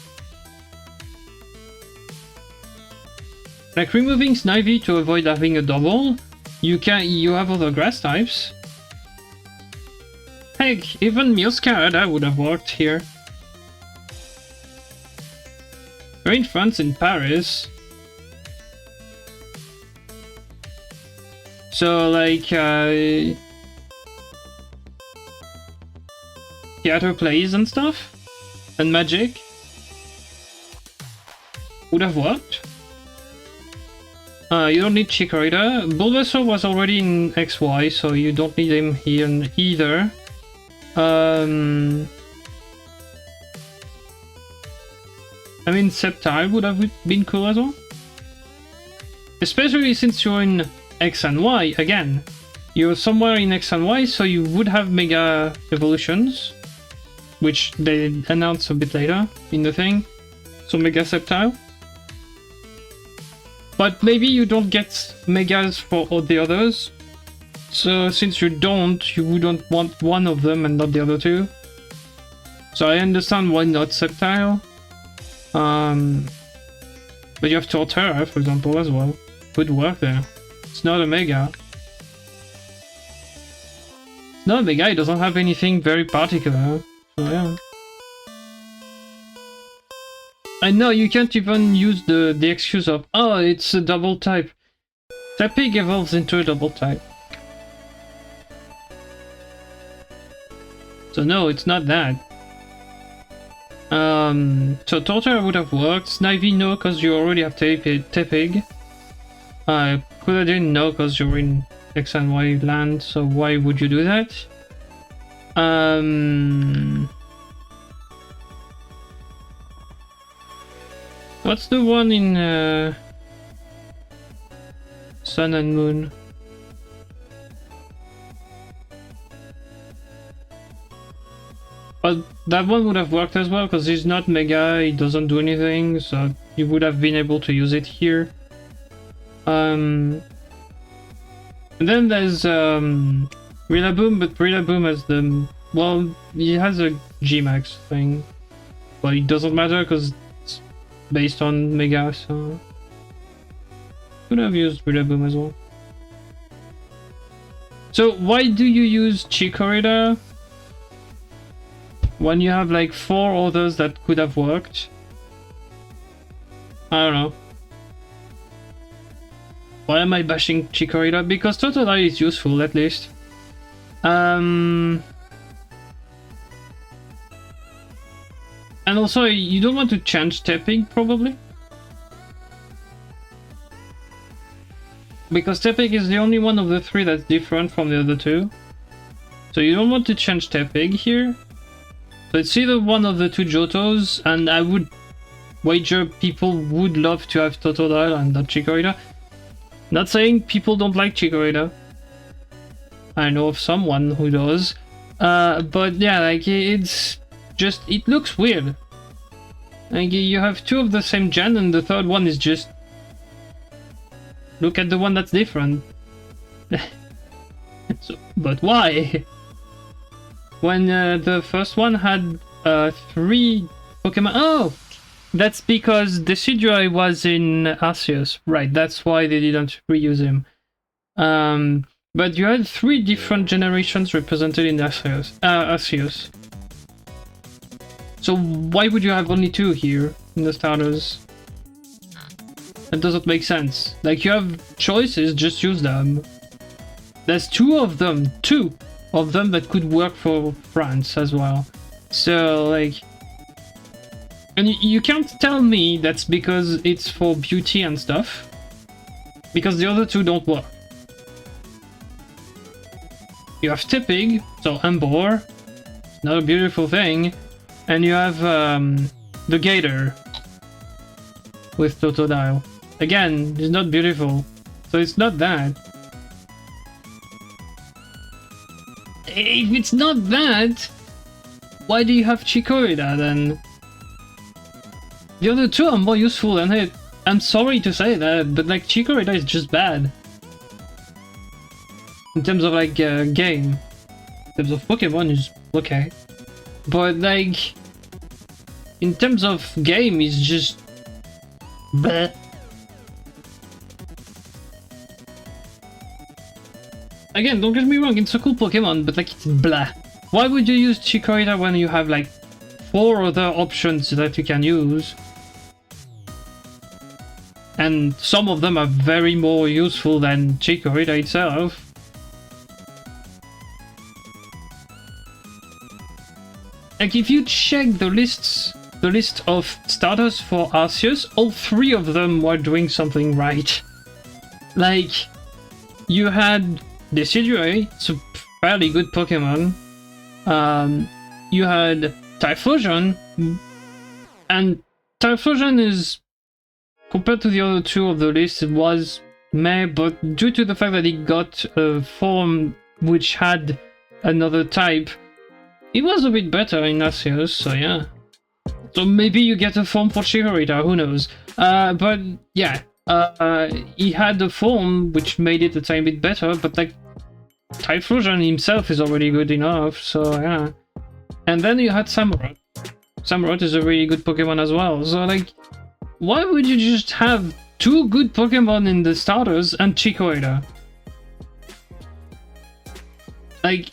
Like removing Snivy to avoid having a double, you have other grass types. Heck, even Milscarada would have worked here. We're in France, in Paris. So, like, theater plays and stuff, and magic would have worked. You don't need Chikorita. Bulbasaur was already in XY, so you don't need him here either. I mean, Sceptile would have been cool as well. Especially since you're in X and Y, again. You're somewhere in X and Y, so you would have Mega Evolutions, which they announce a bit later in the thing. So Mega Sceptile. But maybe you don't get Megas for all the others. So since you don't, you wouldn't want one of them and not the other two. So I understand why not Sceptile. But you have Torterra, for example, as well. Could work there. It's not a Mega. It's not a Mega, it doesn't have anything very particular. So yeah. I know you can't even use the excuse of, oh, it's a double type. Tepig evolves into a double type. So no, it's not that. So Torterra would have worked. Snivy, no, because you already have Tepig. Quilladin, no, because you're in X and Y land, so why would you do that? What's the one in Sun and Moon? But that one would have worked as well, because he's not Mega, he doesn't do anything, so you would have been able to use it here. And then there's Rillaboom, but Rillaboom has the... well, he has a G-Max thing. But it doesn't matter, because it's based on Mega, so... could have used Rillaboom as well. So why do you use Chikorita when you have like 4 others that could have worked? I don't know. Why am I bashing Chikorita? Because Totodile is useful, at least. And also, you don't want to change Tepig, probably. Because Tepig is the only one of the 3 that's different from the other 2. So you don't want to change Tepig here. So it's either one of the two Johtos, and I would wager people would love to have Totodile and not Chikorita. Not saying people don't like Chikorita. I know of someone who does. But yeah, like, it's just, it looks weird. Like, you have two of the same gen, and the third one is just... Look at the one that's different. So, but why? When the first one had 3 Pokemon... Oh! That's because Decidueye was in Arceus. Right, that's why they didn't reuse him. But you had 3 different generations represented in Arceus. So why would you have only 2 here in the starters? That doesn't make sense. Like, you have choices, just use them. There's 2 of them that could work for France as well. So, like... And you can't tell me that's because it's for beauty and stuff. Because the other 2 don't work. You have Tippig, so Embor. Not a beautiful thing. And you have the Gator. With Totodile. Again, it's not beautiful. So it's not that. If it's not that, why do you have Chikorita then? The other 2 are more useful than it. I'm sorry to say that, but like Chikorita is just bad. In terms of like game. In terms of Pokemon is okay. But like, in terms of game, it's just... bleh. Again, don't get me wrong, it's a cool Pokemon, but like, it's blah. Why would you use Chikorita when you have like 4 other options that you can use? And some of them are very more useful than Chikorita itself. Like, if you check the list of starters for Arceus, all 3 of them were doing something right. Like, you had Decidueye, it's a fairly good Pokemon. You had Typhlosion, and Typhlosion is, compared to the other 2 of the list, it was meh, but due to the fact that it got a form which had another type, it was a bit better in Arceus, so yeah. So maybe you get a form for Chikorita, who knows. But yeah, he had a form which made it a tiny bit better, but like, Typhlosion himself is already good enough, so yeah. And then you had Samurott. Samurott is a really good Pokemon as well, so like, why would you just have 2 good Pokemon in the starters and Chikorita? Like,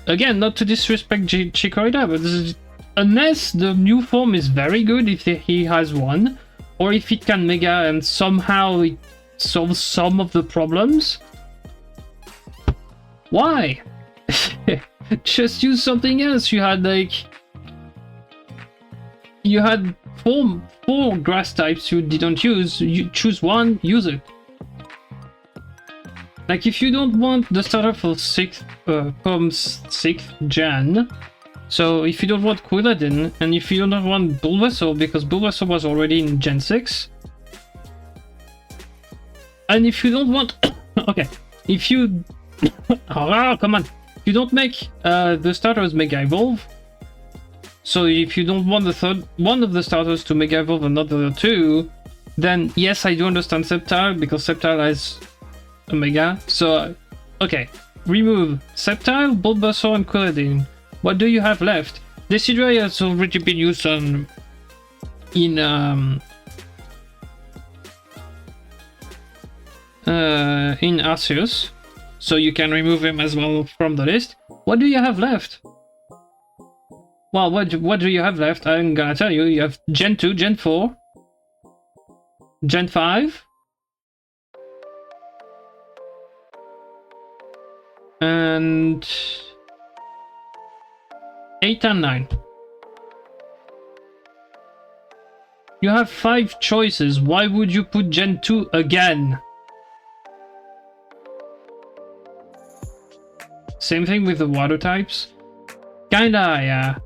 again, not to disrespect Chikorita, but this is, unless the new form is very good, if he has one, or if it can Mega and somehow it solves some of the problems, why? Just use something else. You had like... You had four grass types you didn't use. You choose one, use it. Like, if you don't want the starter for 6th gen, so if you don't want Quilladin, and if you don't want Bulbasaur, because Bulbasaur was already in Gen 6, and if you don't want... okay, if you... oh, come on! If you don't make the starters Mega Evolve, so if you don't want the third one of the starters to Mega Evolve another 2, then yes, I do understand Sceptile, because Sceptile has a Mega. So, okay, remove Sceptile, Bulbasaur, and Quilladin. What do you have left? Decidueye has already been used on in Arceus, so you can remove him as well from the list. What do you have left? Well, what do you have left? I'm gonna tell you. You have Gen 2, Gen 4, Gen 5, and 8 and 9. You have 5 choices. Why would you put Gen 2 again? Same thing with the water types. Kinda, yeah.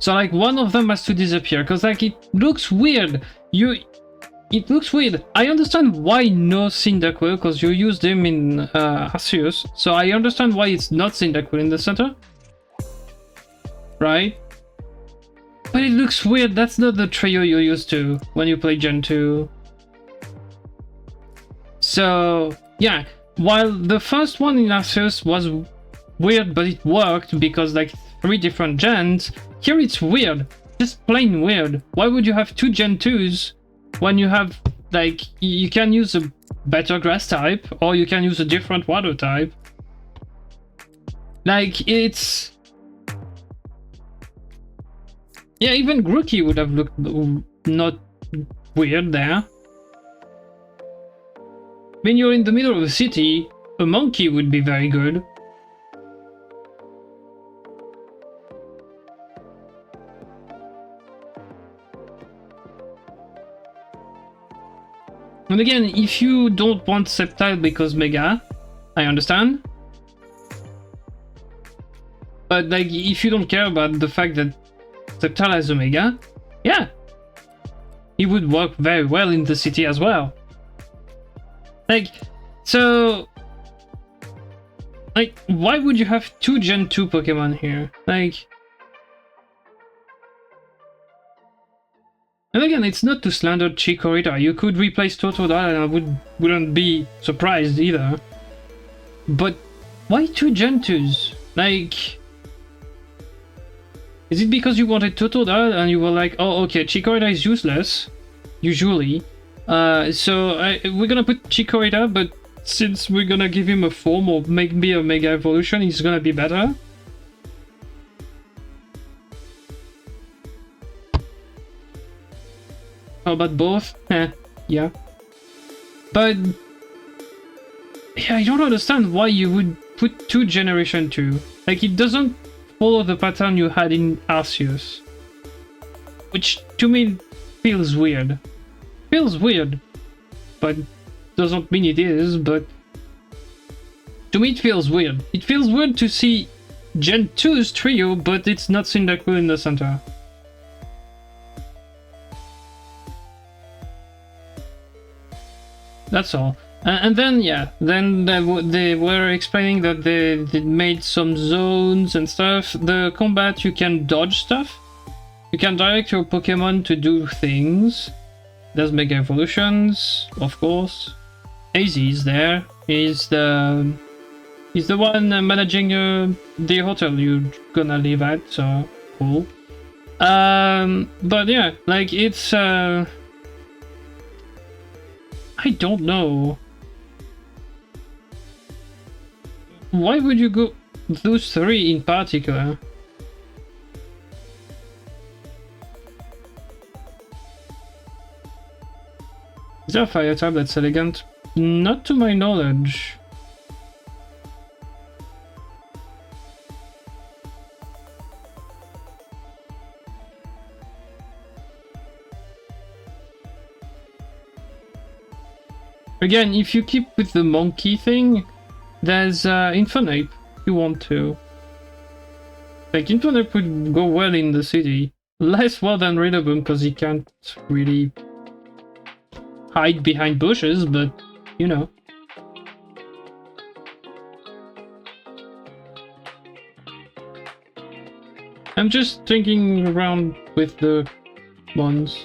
So like one of them has to disappear because like it looks weird. It looks weird. I understand why no Cyndaquil because you used him in Arceus. So I understand why it's not Cyndaquil in the center. Right? But it looks weird. That's not the trio you're used to when you play Gen 2. So yeah, while the first one in Arceus was weird, but it worked because like 3 different gens, here it's weird. Just plain weird. Why would you have 2 Gen 2s when you have like you can use a better grass type or you can use a different water type? Like it's yeah, even Grookey would have looked not weird there. When you're in the middle of the city, a monkey would be very good. And again, if you don't want Sceptile because Mega, I understand. But like, if you don't care about the fact that Sceptile has Omega, yeah, he would work very well in the city as well. Like, so, like, why would you have 2 Gen 2 Pokemon here? Like, and again, it's not to slander Chikorita. You could replace Totodile and I wouldn't be surprised either. But why 2 Gen 2s? Like, is it because you wanted Totodile and you were like, oh, okay, Chikorita is useless, usually. So we're gonna put Chikorita, but since we're gonna give him a form or maybe a Mega Evolution, he's gonna be better. How about both? Yeah. But yeah, I don't understand why you would put 2 Generation 2. Like, it doesn't follow the pattern you had in Arceus. Which, to me, feels weird. Feels weird. But doesn't mean it is, but... to me it feels weird. It feels weird to see Gen 2's trio, but it's not Cyndaquil in the center. That's all. And then, yeah, then they were explaining that they made some zones and stuff. The combat, you can dodge stuff. You can direct your Pokemon to do things. There's Mega Evolutions, of course. AZ is there. He's the one managing the hotel you're gonna live at, so cool. But yeah, like it's I don't know. Why would you go those 3 in particular? Is there a fire type that's elegant? Not to my knowledge. Again, if you keep with the monkey thing, there's Infernape if you want to. Like, Infernape would go well in the city. Less well than Rillaboom because he can't really hide behind bushes, but you know. I'm just thinking around with the ones.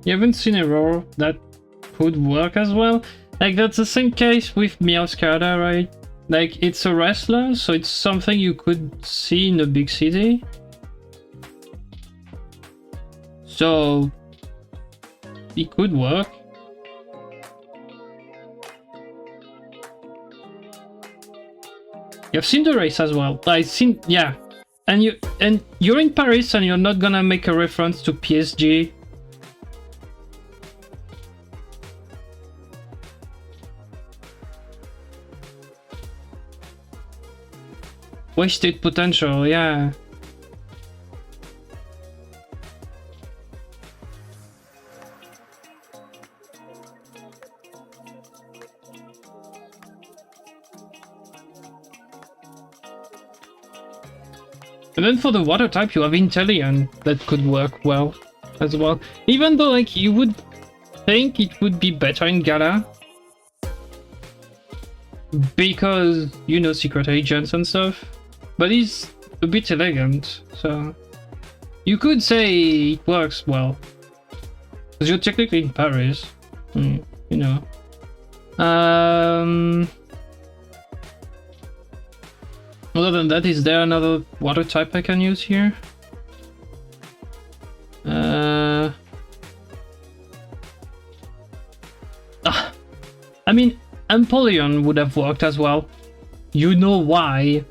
You haven't seen a roar that could work as well? Like, that's the same case with Meowscarada, right? Like, it's a wrestler, so it's something you could see in a big city. So, it could work. You've seen the race as well. I've seen, yeah. And you're in Paris and you're not gonna make a reference to PSG. Wasted potential, yeah. And then for the water type, you have Inteleon that could work well as well. Even though, like, you would think it would be better in Gala. Because, you know, secret agents and stuff. But he's a bit elegant, so... You could say it works well. Because you're technically in Paris. You know. Other than that, is there another water type I can use here? I mean, Empoleon would have worked as well. You know why?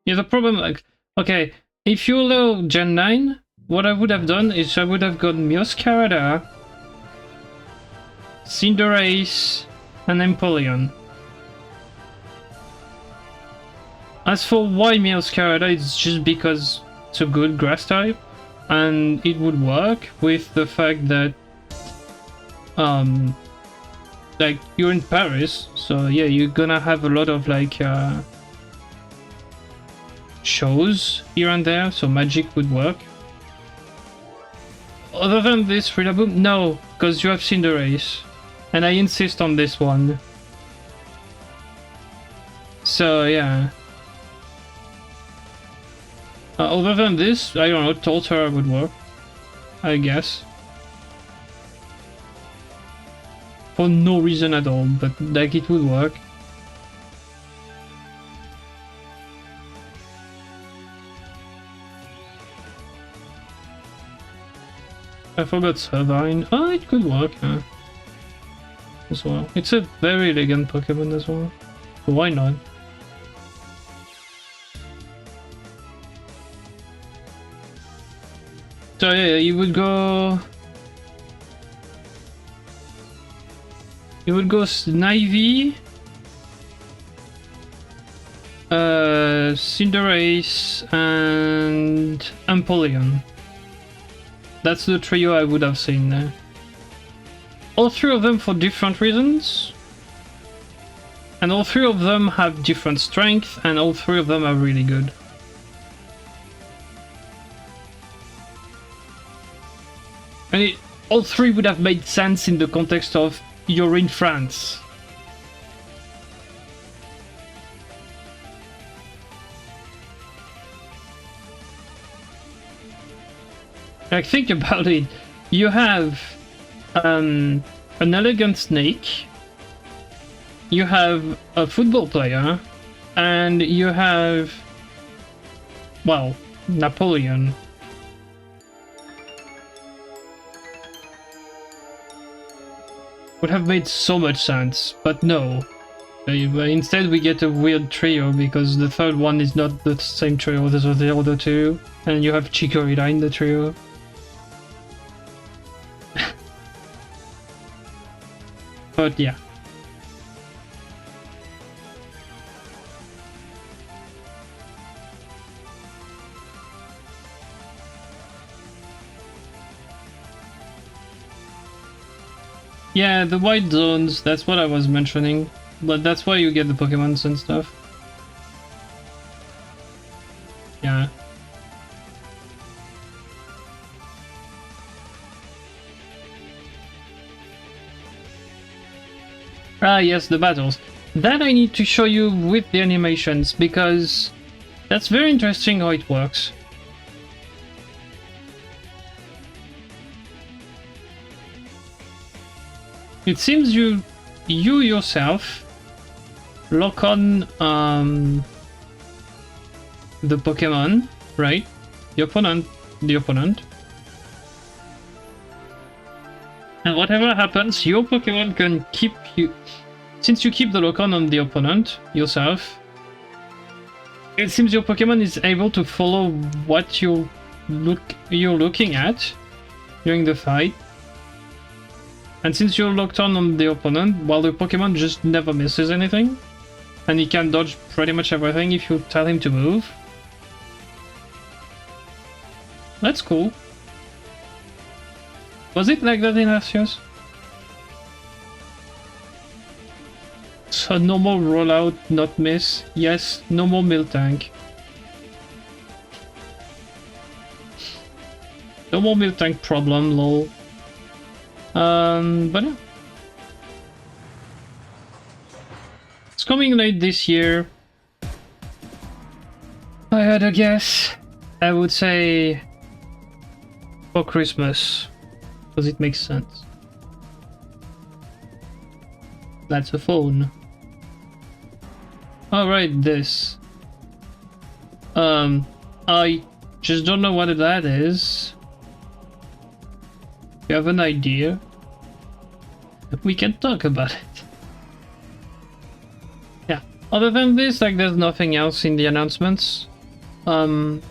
Yeah, the problem, like, okay, if you allow Gen 9, what I would have done is I would have gone Meowscarada, Cinderace, and Empoleon. As for why Meowscarada, it's just because it's a good grass type, and it would work with the fact that, like, you're in Paris, so yeah, you're gonna have a lot of, like, shows here and there, so magic would work. Other than this, Rillaboom, no, because you have Cinderace, and I insist on this one. So yeah. Other than this, I don't know, Totara would work, I guess. For no reason at all, but like it would work. I forgot Servine. Oh, it could work, yeah. As well. It's a very elegant Pokemon as well. So why not? So yeah, you would go... You would go Snivy, Cinderace, and Empoleon. That's the trio I would have seen there. All three of them for different reasons. And all three of them have different strength, and all three of them are really good. And all three would have made sense in the context of you're in France. Like, think about it. You have an elegant snake, you have a football player, and you have, well, Napoleon. Would have made so much sense, but no. Instead we get a weird trio because the third one is not the same trio as the other two, and you have Chikorita in the trio. But yeah. Yeah, the white zones, that's what I was mentioning. But that's why you get the Pokemons and stuff. Yeah. Ah yes, the battles. That I need to show you with the animations, because that's very interesting how it works. It seems you yourself lock on the Pokemon, right? The opponent. And whatever happens, your Pokemon can keep you... Since you keep the lock-on the opponent, yourself, it seems your Pokemon is able to follow what you're looking at during the fight. And since you're locked on the opponent, well, the Pokemon just never misses anything. And he can dodge pretty much everything if you tell him to move. That's cool. Was it like that in Arceus? So normal rollout, not miss. Yes, no more Miltank. No more Miltank problem, lol. But yeah. It's coming late this year. If I had a guess, I would say for Christmas, because it makes sense. That's a phone. Alright, this. I just don't know what that is. You have an idea? We can talk about it. Yeah. Other than this, like, there's nothing else in the announcements. But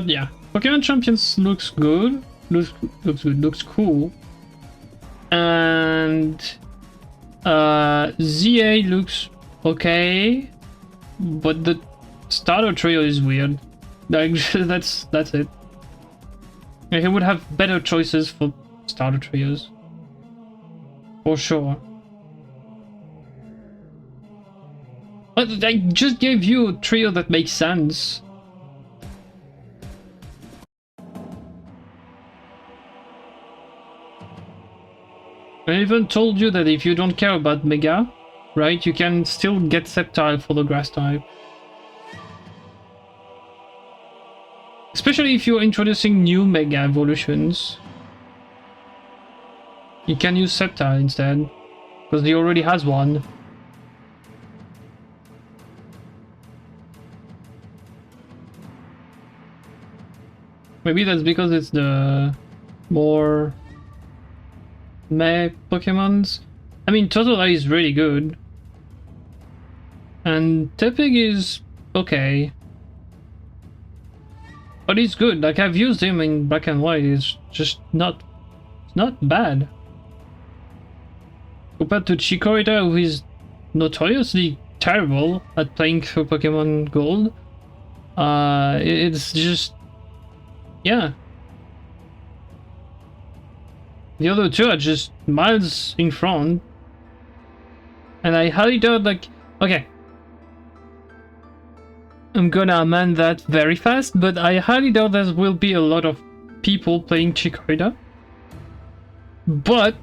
yeah, Pokemon Champions looks good. Looks good. Looks cool. And ZA looks okay, but the starter trio is weird. Like, that's it. Like, I would have better choices for starter trios, for sure. But I just gave you a trio that makes sense. I even told you that if you don't care about Mega, right, you can still get Sceptile for the Grass type. Especially if you're introducing new Mega evolutions. You can use Sceptile instead, because he already has one. Maybe that's because it's the more meh Pokemons. I mean, Totodile is really good. And Tepig is okay. But he's good. Like, I've used him in Black and White. It's just not bad. Compared to Chikorita, who is notoriously terrible at playing through Pokemon Gold. It's just... yeah. The other two are just miles in front. And I highly doubt, like... okay. I'm gonna amend that very fast, but I highly doubt there will be a lot of people playing Chikorita. But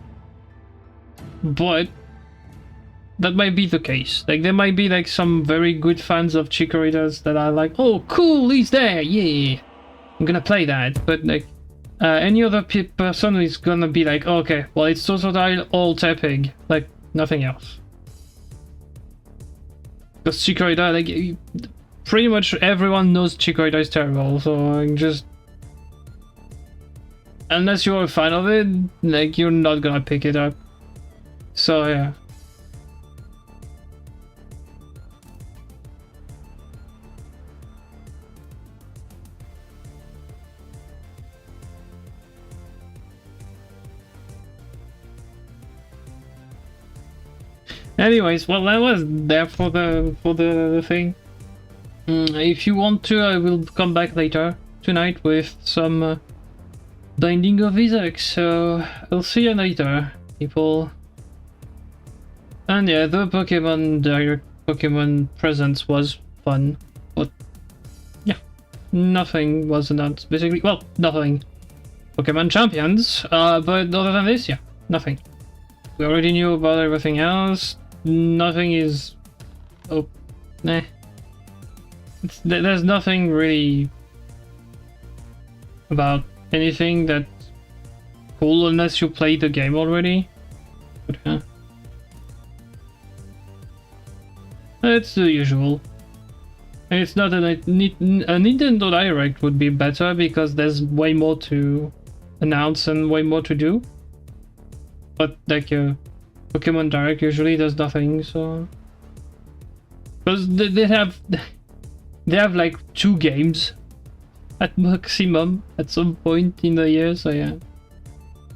that might be the case. Like, there might be like some very good fans of Chikoritas that are like, oh cool, he's there, yeah, I'm gonna play that. But like any other person is gonna be like, oh, okay, well, it's Totodile or Tepig, like nothing else. Because Chikorita, like, pretty much everyone knows Chikorita is terrible, so like, just... unless you're a fan of it, like, you're not gonna pick it up. So yeah. Anyways, well, that was there for the thing. If you want to, I will come back later tonight with some Binding of Isaac, so I'll see you later, people. And yeah, the Pokemon Direct Pokemon Presents was fun, but yeah, nothing was announced, basically. Well, nothing. Pokemon Champions, but other than this, yeah, nothing. We already knew about everything else. Nothing is... oh, nah. There's nothing really about anything that's cool unless you play the game already. But yeah. It's the usual. It's not a Nintendo Direct would be better because there's way more to announce and way more to do. But like a Pokemon Direct usually does nothing, so... because they have like 2 games at maximum at some point in the year, so yeah.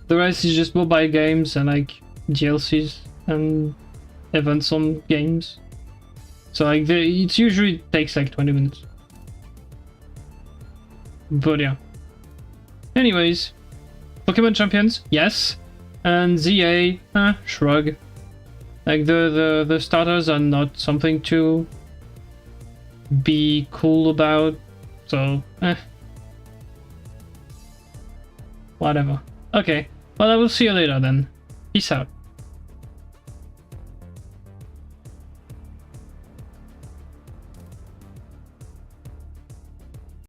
The rest is just mobile games and like DLCs and events on games. So like it usually takes like 20 minutes. But yeah. Anyways, Pokemon Champions, yes. And ZA, shrug. Like the starters are not something to be cool about, so whatever. Okay, well I will see you later then. Peace out.